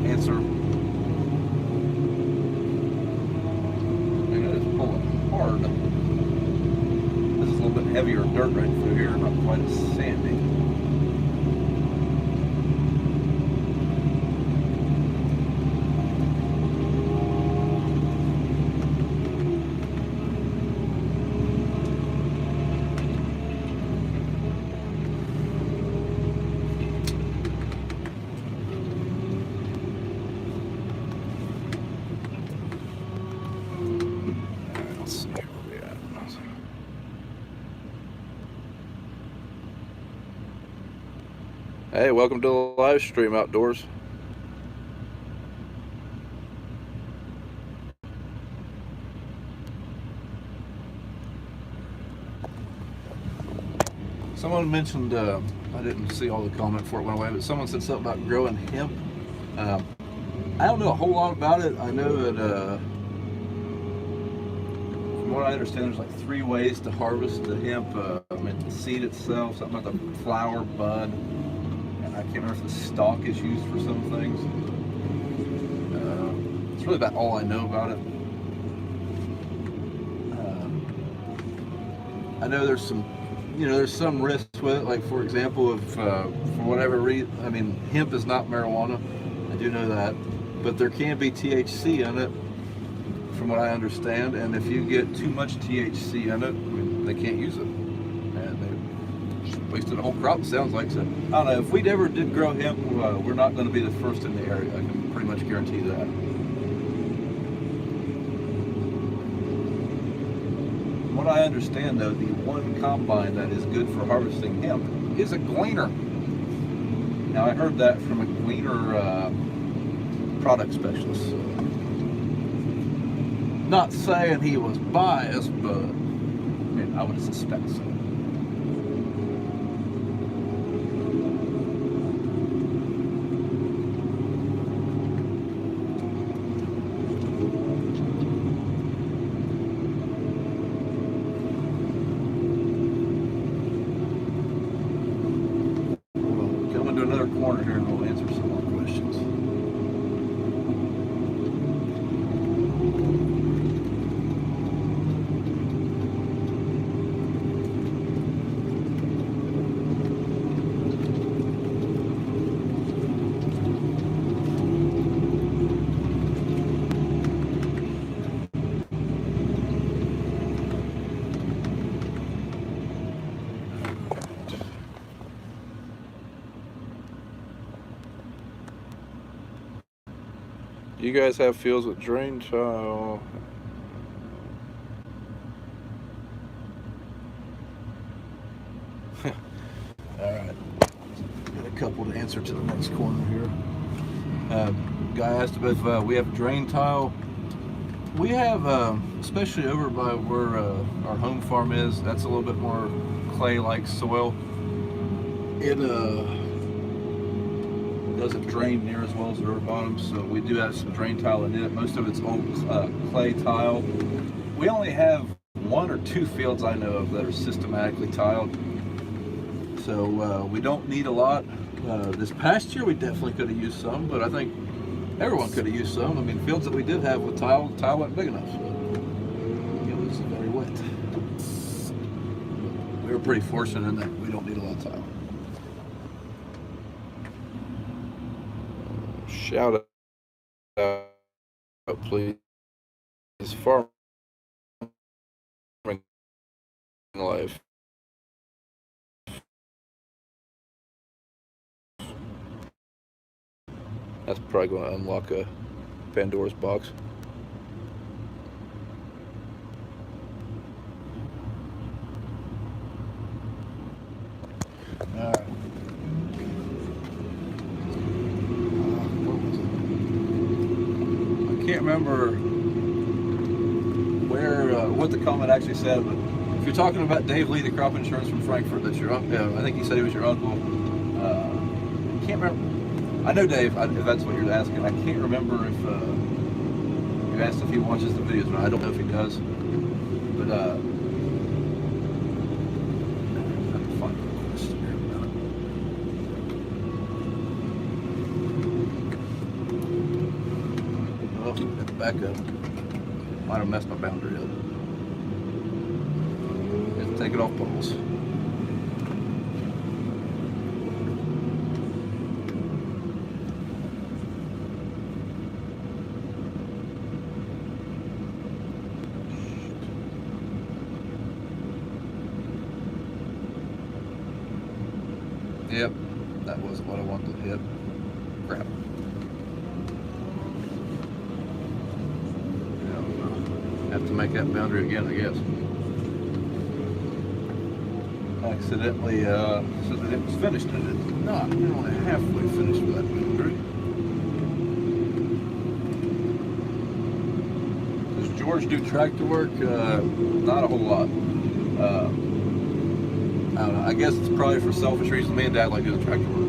answer. And it is pulling hard. This is a little bit heavier dirt right through here, not quite as sandy. Hey, welcome to the live stream outdoors. Someone mentioned, I didn't see all the comment before it went away, but someone said something about growing hemp. I don't know a whole lot about it. I know that, from what I understand, there's like 3 ways to harvest the hemp. I mean, the seed itself, something about the flower, bud. I can't remember if the stalk is used for some things. It's really about all I know about it. I know there's some, there's some risks with it. Like, for example, if for whatever reason, I mean, hemp is not marijuana. I do know that, but there can be THC in it, from what I understand. And if you get too much THC in it, I mean, they can't use it. Wasted a whole crop, sounds like. So I don't know, if we ever did grow hemp, we're not going to be the first in the area. I can pretty much guarantee that. From what I understand, though, the one combine that is good for harvesting hemp is a gleaner. Now, I heard that from a gleaner product specialist. So. Not saying he was biased, but I mean, I would suspect so. Corner here and we'll answer some more questions. you guys have fields with drain tile? Alright, got a couple to answer to the next corner here. Guy asked if we have drain tile. We have, especially over by where our home farm is, that's a little bit more clay-like soil. It doesn't drain near as well as the river bottom, so we do have some drain tile in it. Most of it's old clay tile. We only have 1 or 2 fields I know of that are systematically tiled, so we don't need a lot. This past year we definitely could have used some, but I think everyone could have used some. I mean, fields that we did have with tile wasn't big enough, so it was very wet. We were pretty fortunate in that we don't need a lot of tile. Shout out, please. Farming life. That's probably going to unlock a Pandora's box. All right. I can't remember what the comment actually said, but if you're talking about Dave Lee, the crop insurance from Frankfurt, that's your uncle. Yeah, I think he said he was your uncle. I can't remember. I know Dave, if that's what you're asking. I can't remember if you asked if he watches the videos, but I don't know if he does. But I can find a question here about it. Oh, at the back up. Might have messed my boundary up. Just take it off poles. Yep, that wasn't what I wanted to hit. Crap. Yeah, have to make that boundary again, I guess. Accidentally said that it was finished, and it's not. We're only halfway finished with that boundary. Does George do tractor work? Not a whole lot. I don't know. I guess it's probably for selfish reasons. Me and Dad like doing tractor work.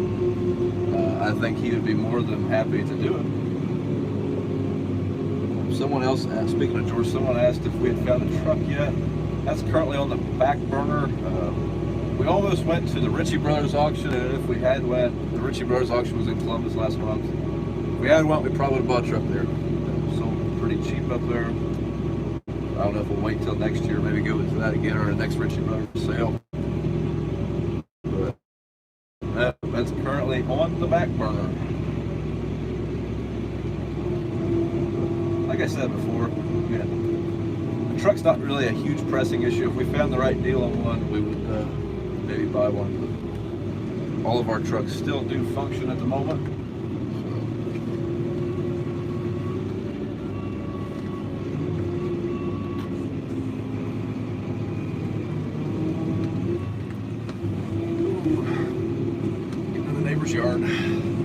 I think he would be more than happy to do it. Someone else asked, speaking of George, someone asked if we had found a truck yet. That's currently on the back burner. We almost went to the Ritchie Brothers auction, and if we had went, the Ritchie Brothers auction was in Columbus last month. If we had went, we probably would have bought a truck there. Sold pretty cheap up there. I don't know if we'll wait till next year, maybe go into that again, or the next Ritchie Brothers sale. That's currently on the back burner. Like I said before, the truck's not really a huge pressing issue. If we found the right deal on one, we would maybe buy one. But all of our trucks still do function at the moment. Yard.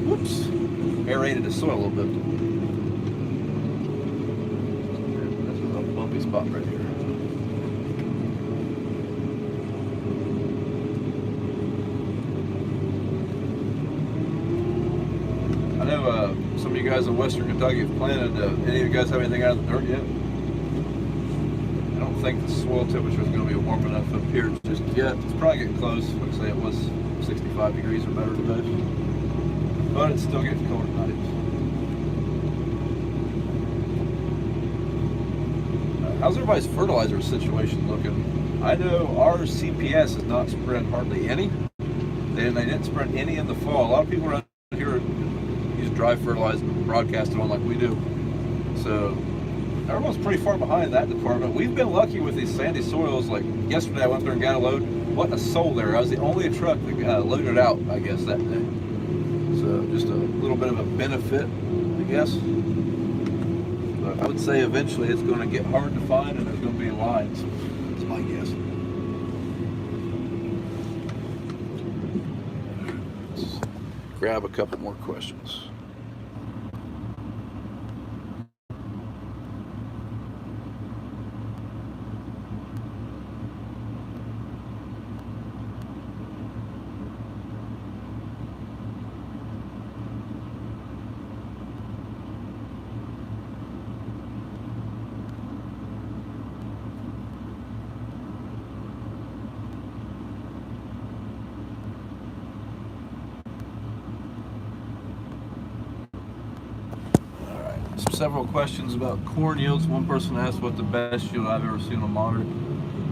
Whoops. Aerated the soil a little bit. This is a bumpy spot right here. I know some of you guys in Western Kentucky have planted. Any of you guys have anything out of the dirt yet? I don't think the soil temperature is going to be warm enough up here just yet. It's probably getting close. Like I say, it was 65 degrees or better today. But it's still getting cold at night. How's everybody's fertilizer situation looking? I know our CPS has not spread hardly any. They didn't spread any in the fall. A lot of people around here use dry fertilizer and broadcast it on like we do. So everyone's pretty far behind that department. We've been lucky with these sandy soils. Like yesterday I went there and got a load. What a soul there. I was the only truck that loaded out, I guess, that day. So just a little bit of a benefit, I guess. I would say eventually it's going to get hard to find and there's going to be lines. That's my guess. Let's grab a couple more questions. Several questions about corn yields. One person asked what the best yield I've ever seen on a monitor.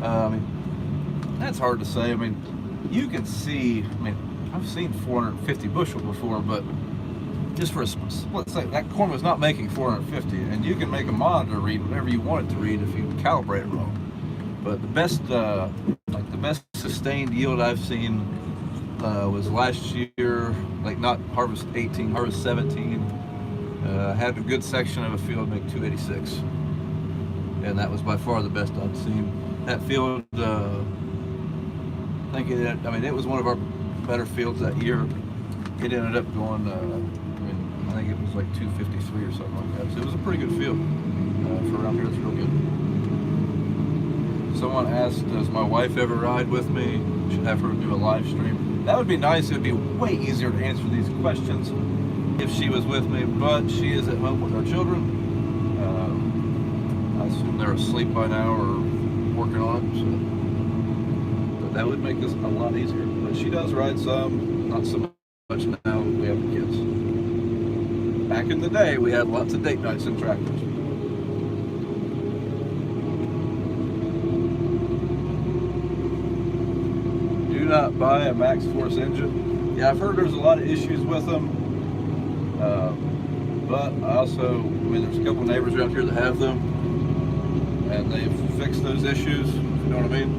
I mean, that's hard to say. I mean, you can see, I mean, I've seen 450 bushel before, but just for a split second, that corn was not making 450, and you can make a monitor read whatever you want it to read if you calibrate it wrong. But the best, like the best sustained yield I've seen was last year, like not harvest 18, harvest 17. Had a good section of a field make 286, and that was by far the best I'd seen. That field, I think it was one of our better fields that year. It ended up going, I think it was like 253 or something like that. So it was a pretty good field for around here. It's real good. Someone asked, does my wife ever ride with me? Should have her do a live stream. That would be nice. It would be way easier to answer these questions if she was with me, but she is at home with our children. I assume they're asleep by now or working on it, so but that would make this a lot easier. But she does ride some, not so much now that we have the kids. Back in the day, we had lots of date nights and tractors. Do not buy a Max Force engine. Yeah, I've heard there's a lot of issues with them. But I also, there's a couple of neighbors around here that have them, and they've fixed those issues, if you know what I mean?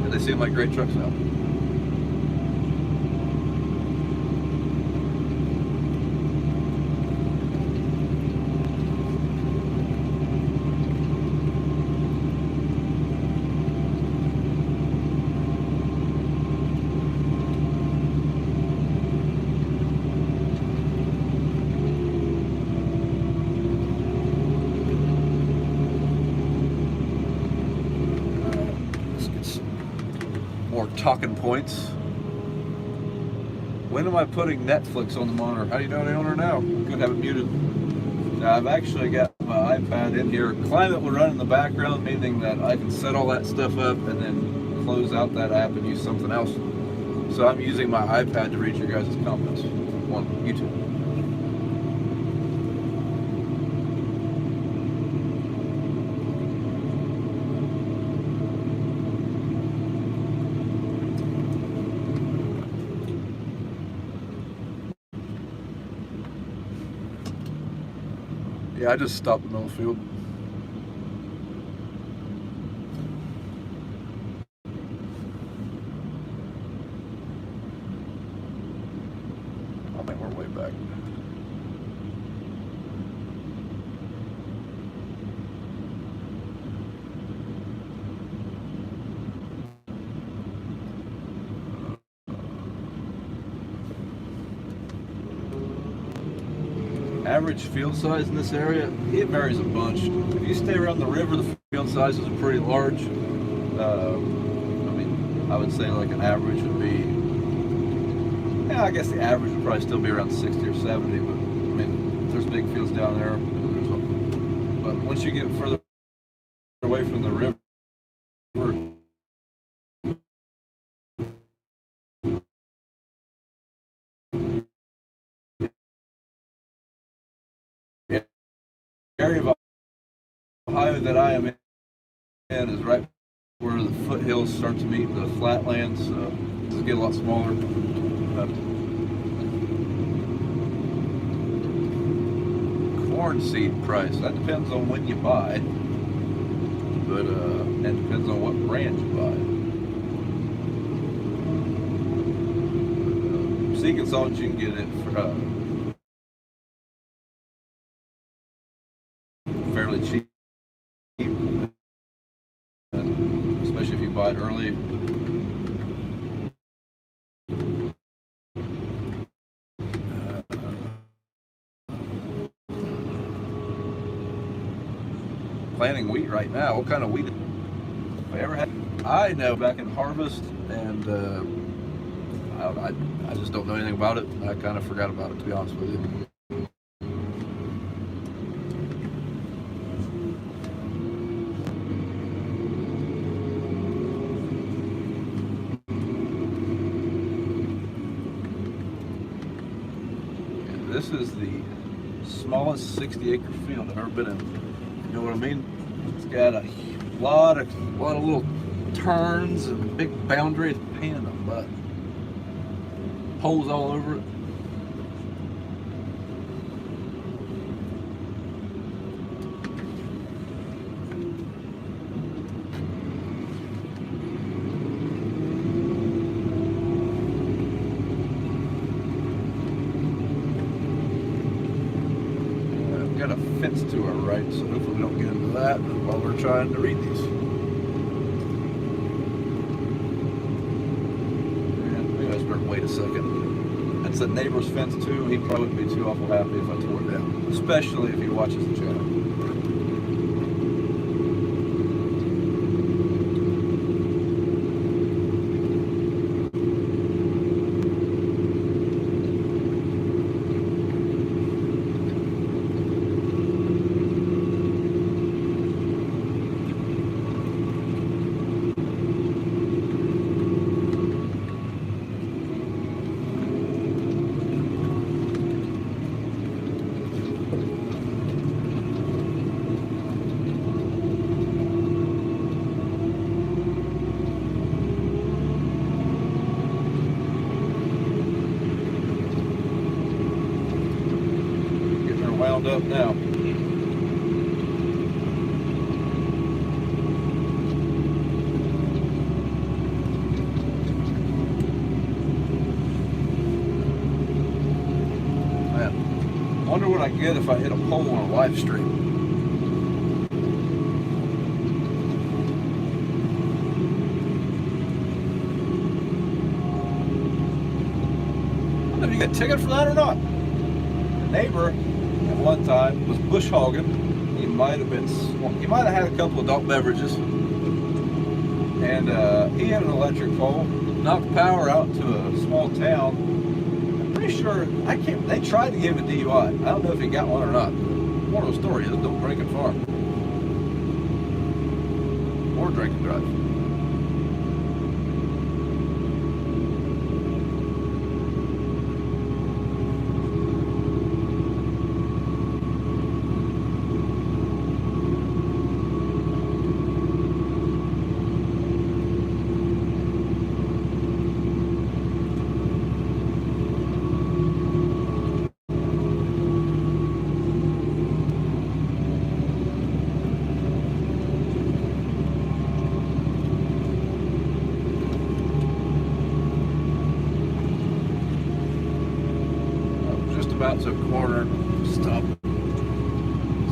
And they seem like great trucks now. Talking points. When am I putting Netflix on the monitor? How do you know the owner now? Could have it muted. Now I've actually got my iPad in here. Climate will run in the background, meaning that I can set all that stuff up and then close out that app and use something else. So I'm using my iPad to read your guys' comments on YouTube. Yeah, I just stopped in the middle of the field. I think we're way back. Average field size in this area, it varies a bunch. If you stay around the river, the field sizes are pretty large. I would say like an average would be, yeah, I guess the average would probably still be around 60 or 70, but there's big fields down there. But once you get further away from the river, the area of Ohio that I am in is right where the foothills start to meet the flatlands. This get a lot smaller. Corn seed price, that depends on when you buy, but it depends on what brand you buy. Seed Consultants, you can get it for fairly cheap, especially if you buy it early. Planting wheat right now. What kind of wheat? If I ever had, I know back in harvest, and I just don't know anything about it. I kind of forgot about it, to be honest with you. And this is the smallest 60-acre field I've ever been in. You know what I mean? It's got a lot of little turns and big boundaries, pain in the butt. Holes all over it. I've got a fence to our right, so hopefully we don't get into that while we're trying to read these. Wait a second. That's the neighbor's fence too. He probably wouldn't be too awful happy if I tore it down, especially if he watches the channel. Wound up now. Man, wonder what I get if I hit a pole on a live stream. I don't know if you get a ticket for that or not. The neighbor one time was bush hogging. He might have had a couple of adult beverages, and he had an electric pole, knocked power out to a small town. I'm pretty sure they tried to give him a DUI. I don't know if he got one or not. Moral of the story is don't drink and farm, or drink and drive. About to corner, stop,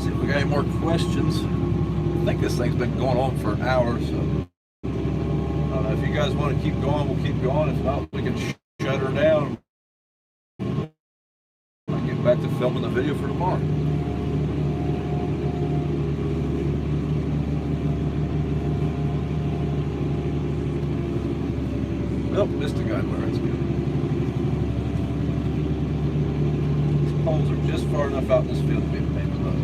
see if we got any more questions. I think this thing's been going on for an hour, so if you guys want to keep going, we'll keep going. If not, we can shut her down and get back to filming the video for tomorrow. Nope, missed a guy there. That's good. Poles are just far enough out in this field to be a pain in the butt.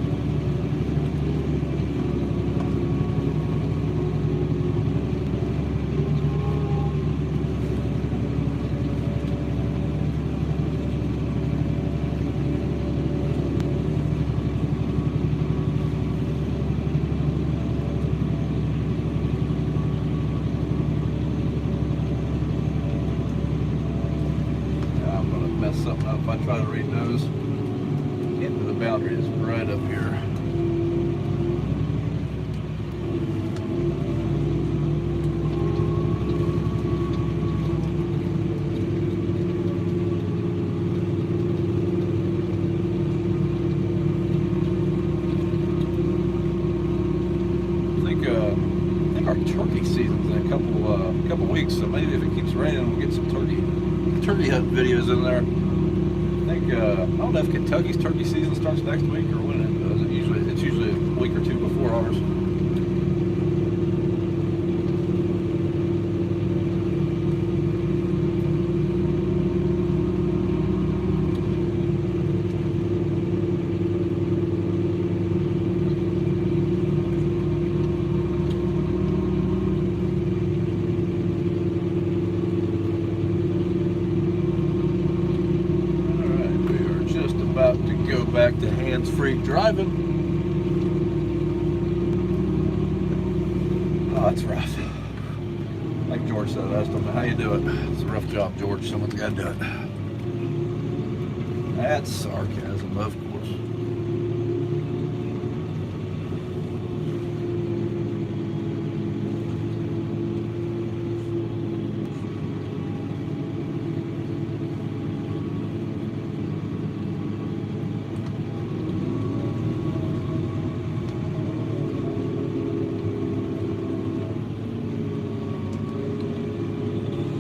Yeah, I'm going to mess something up if I try to read those. The boundary is right up here. like turkey seasons in a couple weeks, so maybe if it keeps raining, we'll get some turkey hunt videos in there. I think I don't know if Kentucky's turkey season starts next week or when it does. It's usually a week or two before ours. Go back to hands-free driving. Oh, that's rough. Like George said, I just don't know how you do it. It's a rough job, George. Someone's got to do it. That's sarcasm, of course.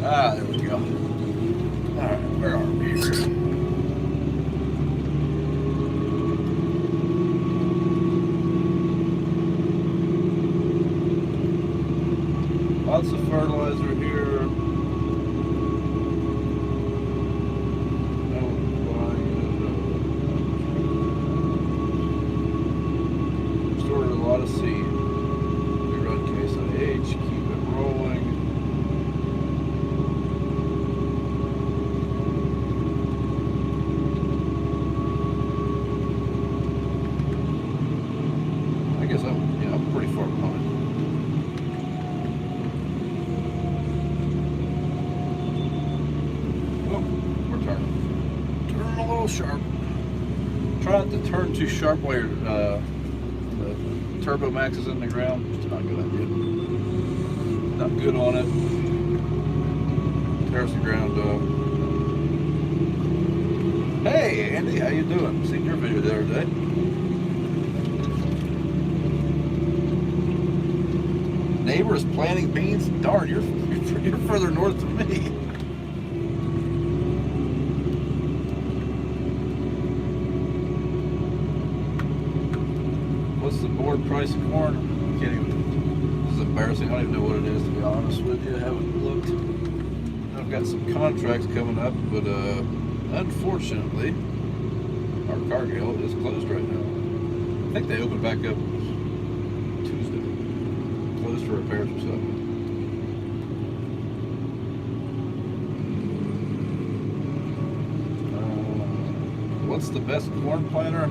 Ah, there we go. Alright, where are we here? Lots of fertilizer here. Stored a lot of seed. We run Case IH, keep it rolling. I'm pretty far behind. Oh, we're turning. Turn a little sharp. Try not to turn too sharp while the turbo max is in the ground. It's not a good idea. Not good on it. Tears the ground up. Hey, Andy, how you doing? Seen your video the other day. Neighbor is planting beans. Darn, you're further north than me. What's the board price of corn? Can't even. This is embarrassing. I don't even know what it is, to be honest with you. I haven't looked. I've got some contracts coming up, but unfortunately, our Cargill is closed right now. I think they open back up Tuesday. Closed for repairs or something. What's the best corn planter?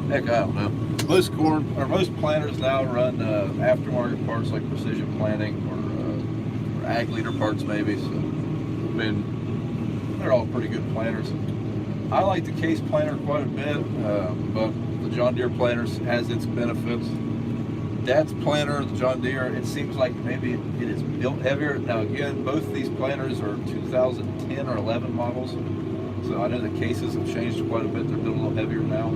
Heck, I don't know. Most planters now run aftermarket parts like Precision Planting or Ag Leader parts maybe. So, I mean, they're all pretty good planters. I like the Case planter quite a bit, but the John Deere planter has its benefits. Dad's planter, the John Deere, it seems like maybe it is built heavier. Now again, both these planters are 2010 or 11 models. So I know the cases have changed quite a bit. They're built a little heavier now.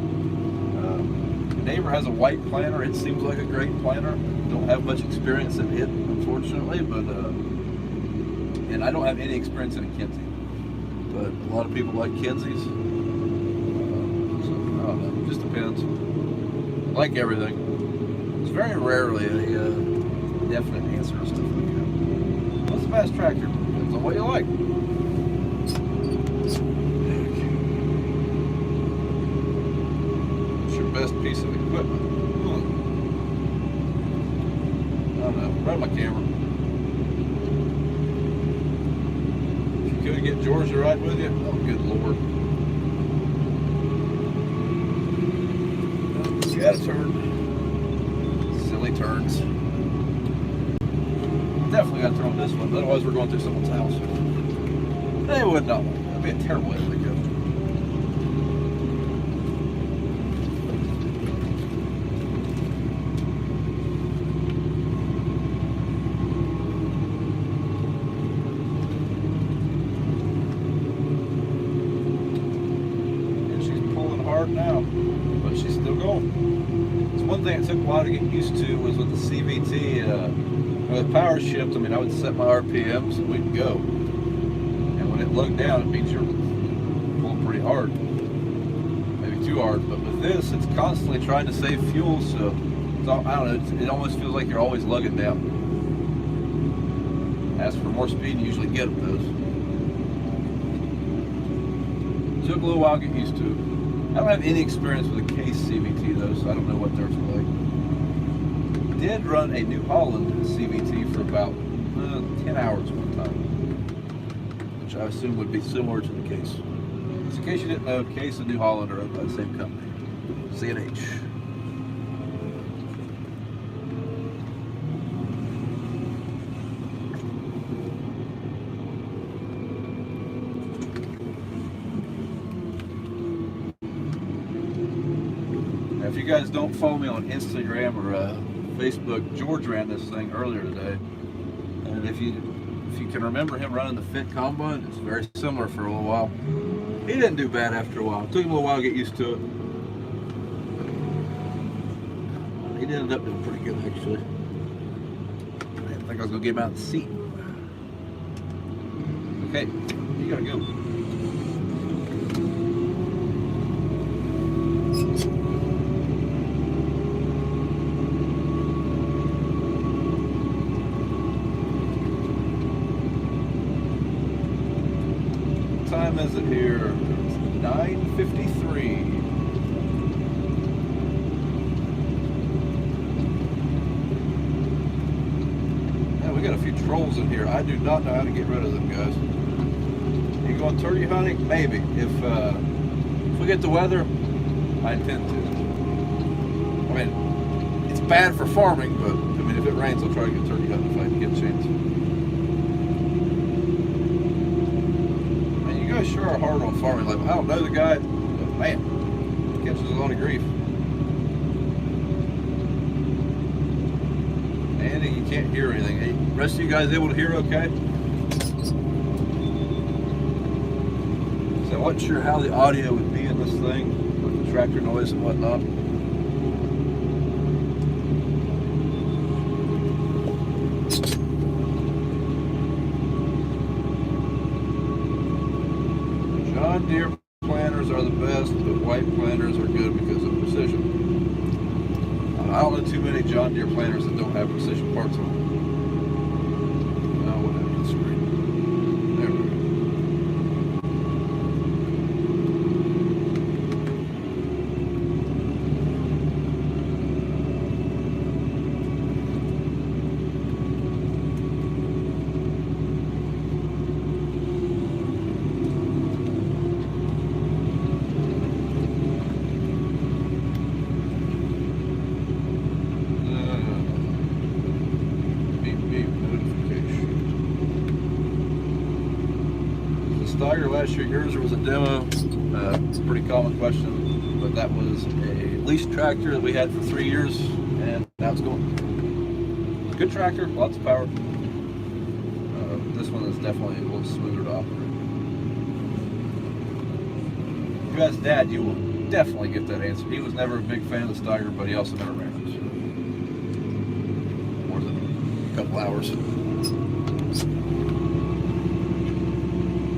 Neighbor has a white planter. It seems like a great planter. Don't have much experience in it, unfortunately, but and I don't have any experience in a Kinsey. But a lot of people like Kinseys. So I don't know. It just depends. Like everything. It's very rarely a definite answer to stuff like that. What's the best tractor? Depends on what you like. What's your best piece of equipment? I don't know. Run my camera. If you could get George to ride with you, oh good lord. You got a turn. Silly turns. Definitely got to turn on this one, otherwise we're going through someone's house. They would not like that. That'd be a terrible way to go. And she's pulling hard now, but she's still going. It's one thing it took a while to get used to was with the CVT. With power shift, I mean, I would set my RPMs and we'd go. And when it lugged down, it means you're pulling pretty hard. Maybe too hard. But with this, it's constantly trying to save fuel, so it's all, I don't know, it almost feels like you're always lugging down. As for more speed, you usually get those. Took a little while to get used to it. I don't have any experience with a case CVT though, so I don't know what theirs are like. Did run a New Holland CVT for about 10 hours one time, which I assume would be similar to the case. Just in case you didn't know, Case and New Holland are owned by the same company, C&H. If you guys don't follow me on Instagram or Facebook, George ran this thing earlier today, and if you can remember him running the Fit Combine, it's very similar for a little while. He didn't do bad after a while. It took him a little while to get used to it. He ended up doing pretty good actually. I didn't think I was gonna get him out of the seat. Okay, you gotta go. Time is it here? It's 9:53. Yeah, we got a few trolls in here. I do not know how to get rid of them, guys. You going turkey hunting? Maybe. If we get the weather, I intend to. I mean, it's bad for farming, but I mean, if it rains, I'll try to get turkey hunting if I can get a chance. You guys sure are hard on farming. Like, I don't know the guy, but man, he catches a lot of grief. Andy, you can't hear anything. Hey, rest of you guys able to hear okay? So I wasn't sure how the audio would be in this thing, with the tractor noise and whatnot. John Deere planters are the best, but white planters are good because of precision. I don't know too many John Deere planters that don't have precision parts on them. Oh, what happened to the screen? There we go. Steiger last year, yours was a demo. It's a pretty common question, but that was a lease tractor that we had for 3 years, and now it's going. Good tractor, lots of power. This one is definitely a little smoother to operate. If you ask Dad, you will definitely get that answer. He was never a big fan of the Steiger, but he also never ran it. So. More than a couple hours.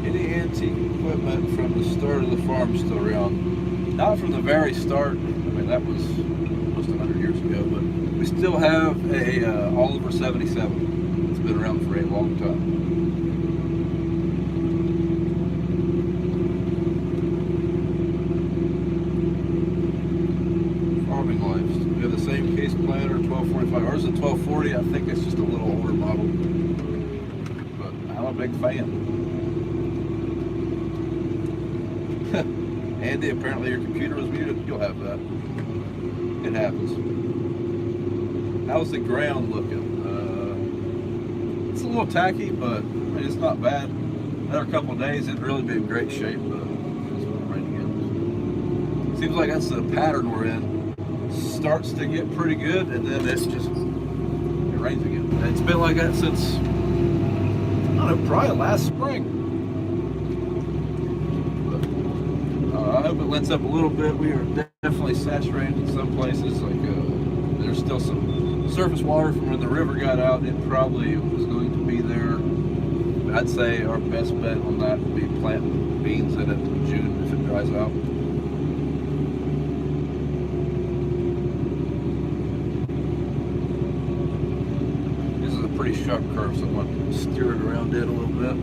Any antique equipment from the start of the farm still around? Not from the very start. I mean, that was almost 100 years ago, but we still have a Oliver 77. It's been around for a long time. Farming life. We have the same case planter, 1245. Ours is a 1240. I think it's just a little older model, but I'm a big fan. Andy, apparently your computer was muted. You'll have that. It happens. How's the ground looking? It's a little tacky, but I mean, it's not bad. Another couple of days, it'd really be in great shape. It's going to rain again. Seems like that's the pattern we're in. Starts to get pretty good, and then it rains again. And it's been like that since, I don't know, probably last spring. I hope it lets up a little bit. We are definitely saturated in some places, like There's still some surface water from when the river got out. It probably was going to be there. I'd say our best bet on that would be planting beans in it in June if it dries out. This is a pretty sharp curve, so I'm going to steer it around it a little bit.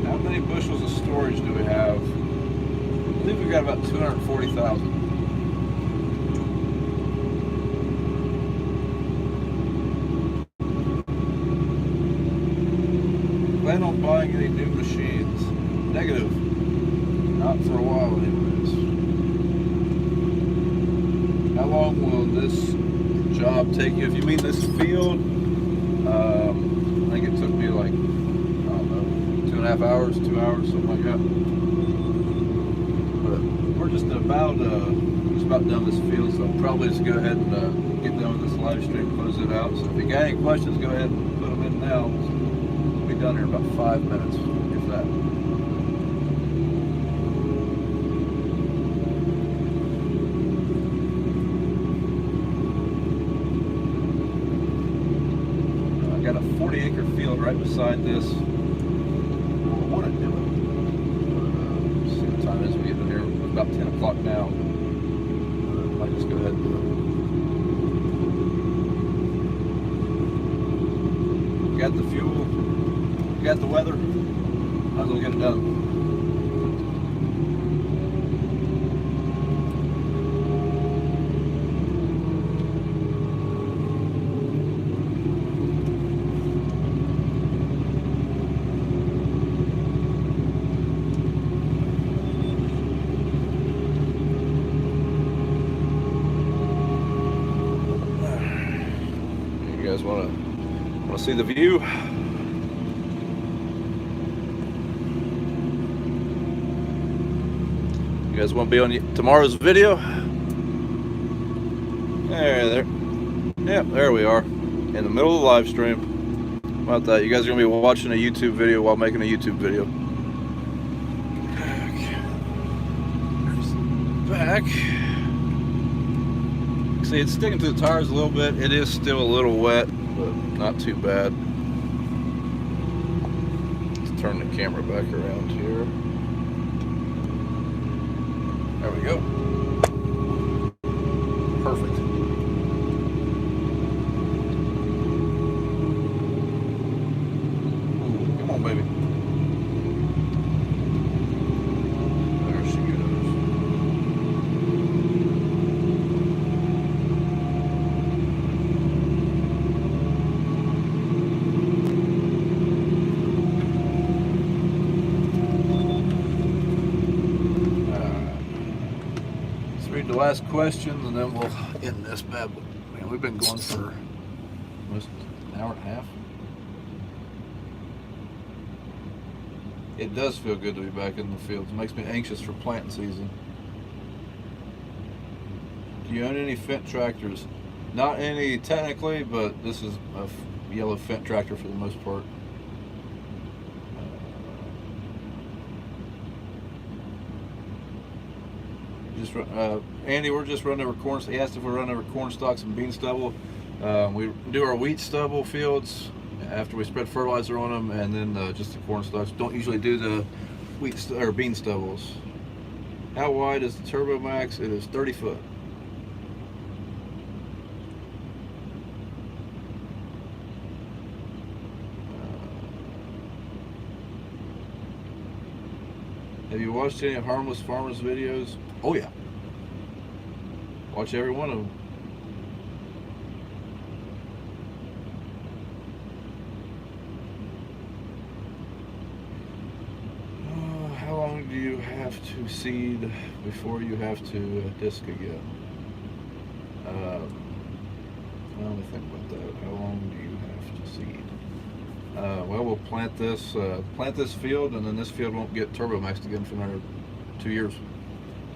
How many bushels of storage do we have? I believe we've got about 240,000. Plan on buying any new machines? Negative. Not for a while anyways. How long will this job take you? If you mean this field, I think it took me like, I don't know, 2.5 hours, 2 hours, something like that. But we're just about done with this field, so I'll probably just go ahead and get done with this live stream, close it out. So if you got any questions, go ahead and put them in now. We'll be done here in about 5 minutes, if that. I got a 40-acre field right beside this. I want to do it. See what time it is we get in here. It's about 10 o'clock now. I might just go ahead and do it. Got the fuel, got the weather, might as well get it done. You guys want to see the view? You guys want to be on tomorrow's video? There. Yep, there we are. In the middle of the live stream. How about that? You guys are going to be watching a YouTube video while making a YouTube video. Back. See, it's sticking to the tires a little bit. It is still a little wet, but not too bad. Let's turn the camera back around here. There we go. Perfect. Ooh, come on, baby. There she goes. Read the last questions and then we'll end this bad boy. Man, we've been going for almost an hour and a half. It does feel good to be back in the fields. It makes me anxious for planting season. Do you own any Fendt tractors? Not any technically, but this is a yellow Fendt tractor for the most part. Andy, we're just running over corn. He asked if we're running over corn stalks and bean stubble. We do our wheat stubble fields after we spread fertilizer on them, and then just the corn stalks. Don't usually do the wheat or bean stubbles. How wide is the Turbo Max? It is 30 foot. Have you watched any Harmless Farmers videos? Oh yeah. Watch every one of them. How long do you have to seed before you have to disc again? Let me think about that. How long do you have to seed? Well, we'll plant this field, and then this field won't get turbo maxed again for another 2 years.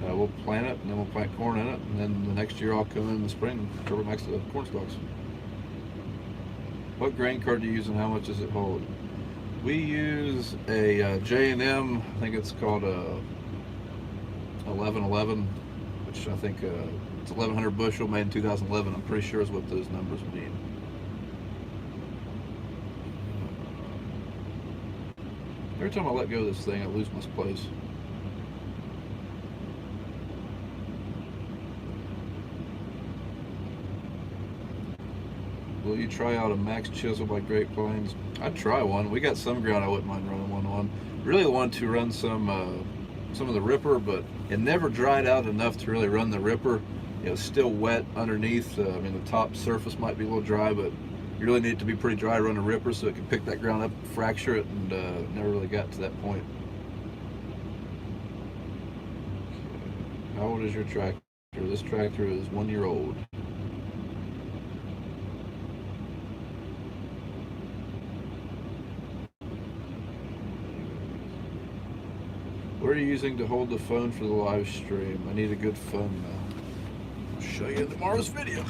We'll plant it, and then we'll plant corn in it, and then the next year I'll come in the spring and cover it next to the corn stalks. What grain card do you use, and how much does it hold? We use a J&M, I think it's called a 1111, which I think it's 1100 bushel, made in 2011. I'm pretty sure is what those numbers mean. Every time I let go of this thing, I lose my place. Will you try out a max chisel by Great Plains? I'd try one. We got some ground I wouldn't mind running one on. Really wanted to run some of the ripper, but it never dried out enough to really run the ripper. It was still wet underneath. I mean, the top surface might be a little dry, but you really need it to be pretty dry to run a ripper so it can pick that ground up, fracture it, and never really got to that point. How old is your tractor? This tractor is 1 year old. What are you using to hold the phone for the live stream? I need a good phone now. I'll show you in tomorrow's video.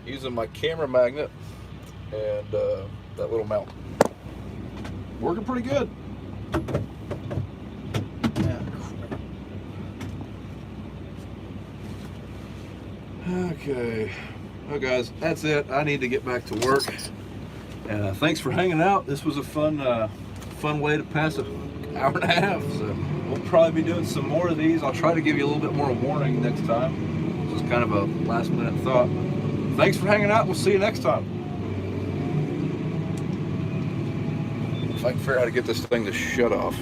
Using my camera magnet and that little mount. Working pretty good. Okay. Well, guys, that's it. I need to get back to work. And thanks for hanging out. This was a fun way to pass an hour and a half. So we'll probably be doing some more of these. I'll try to give you a little bit more warning next time. Just kind of a last minute thought. Thanks for hanging out. We'll see you next time. If I can figure out how to get this thing to shut off.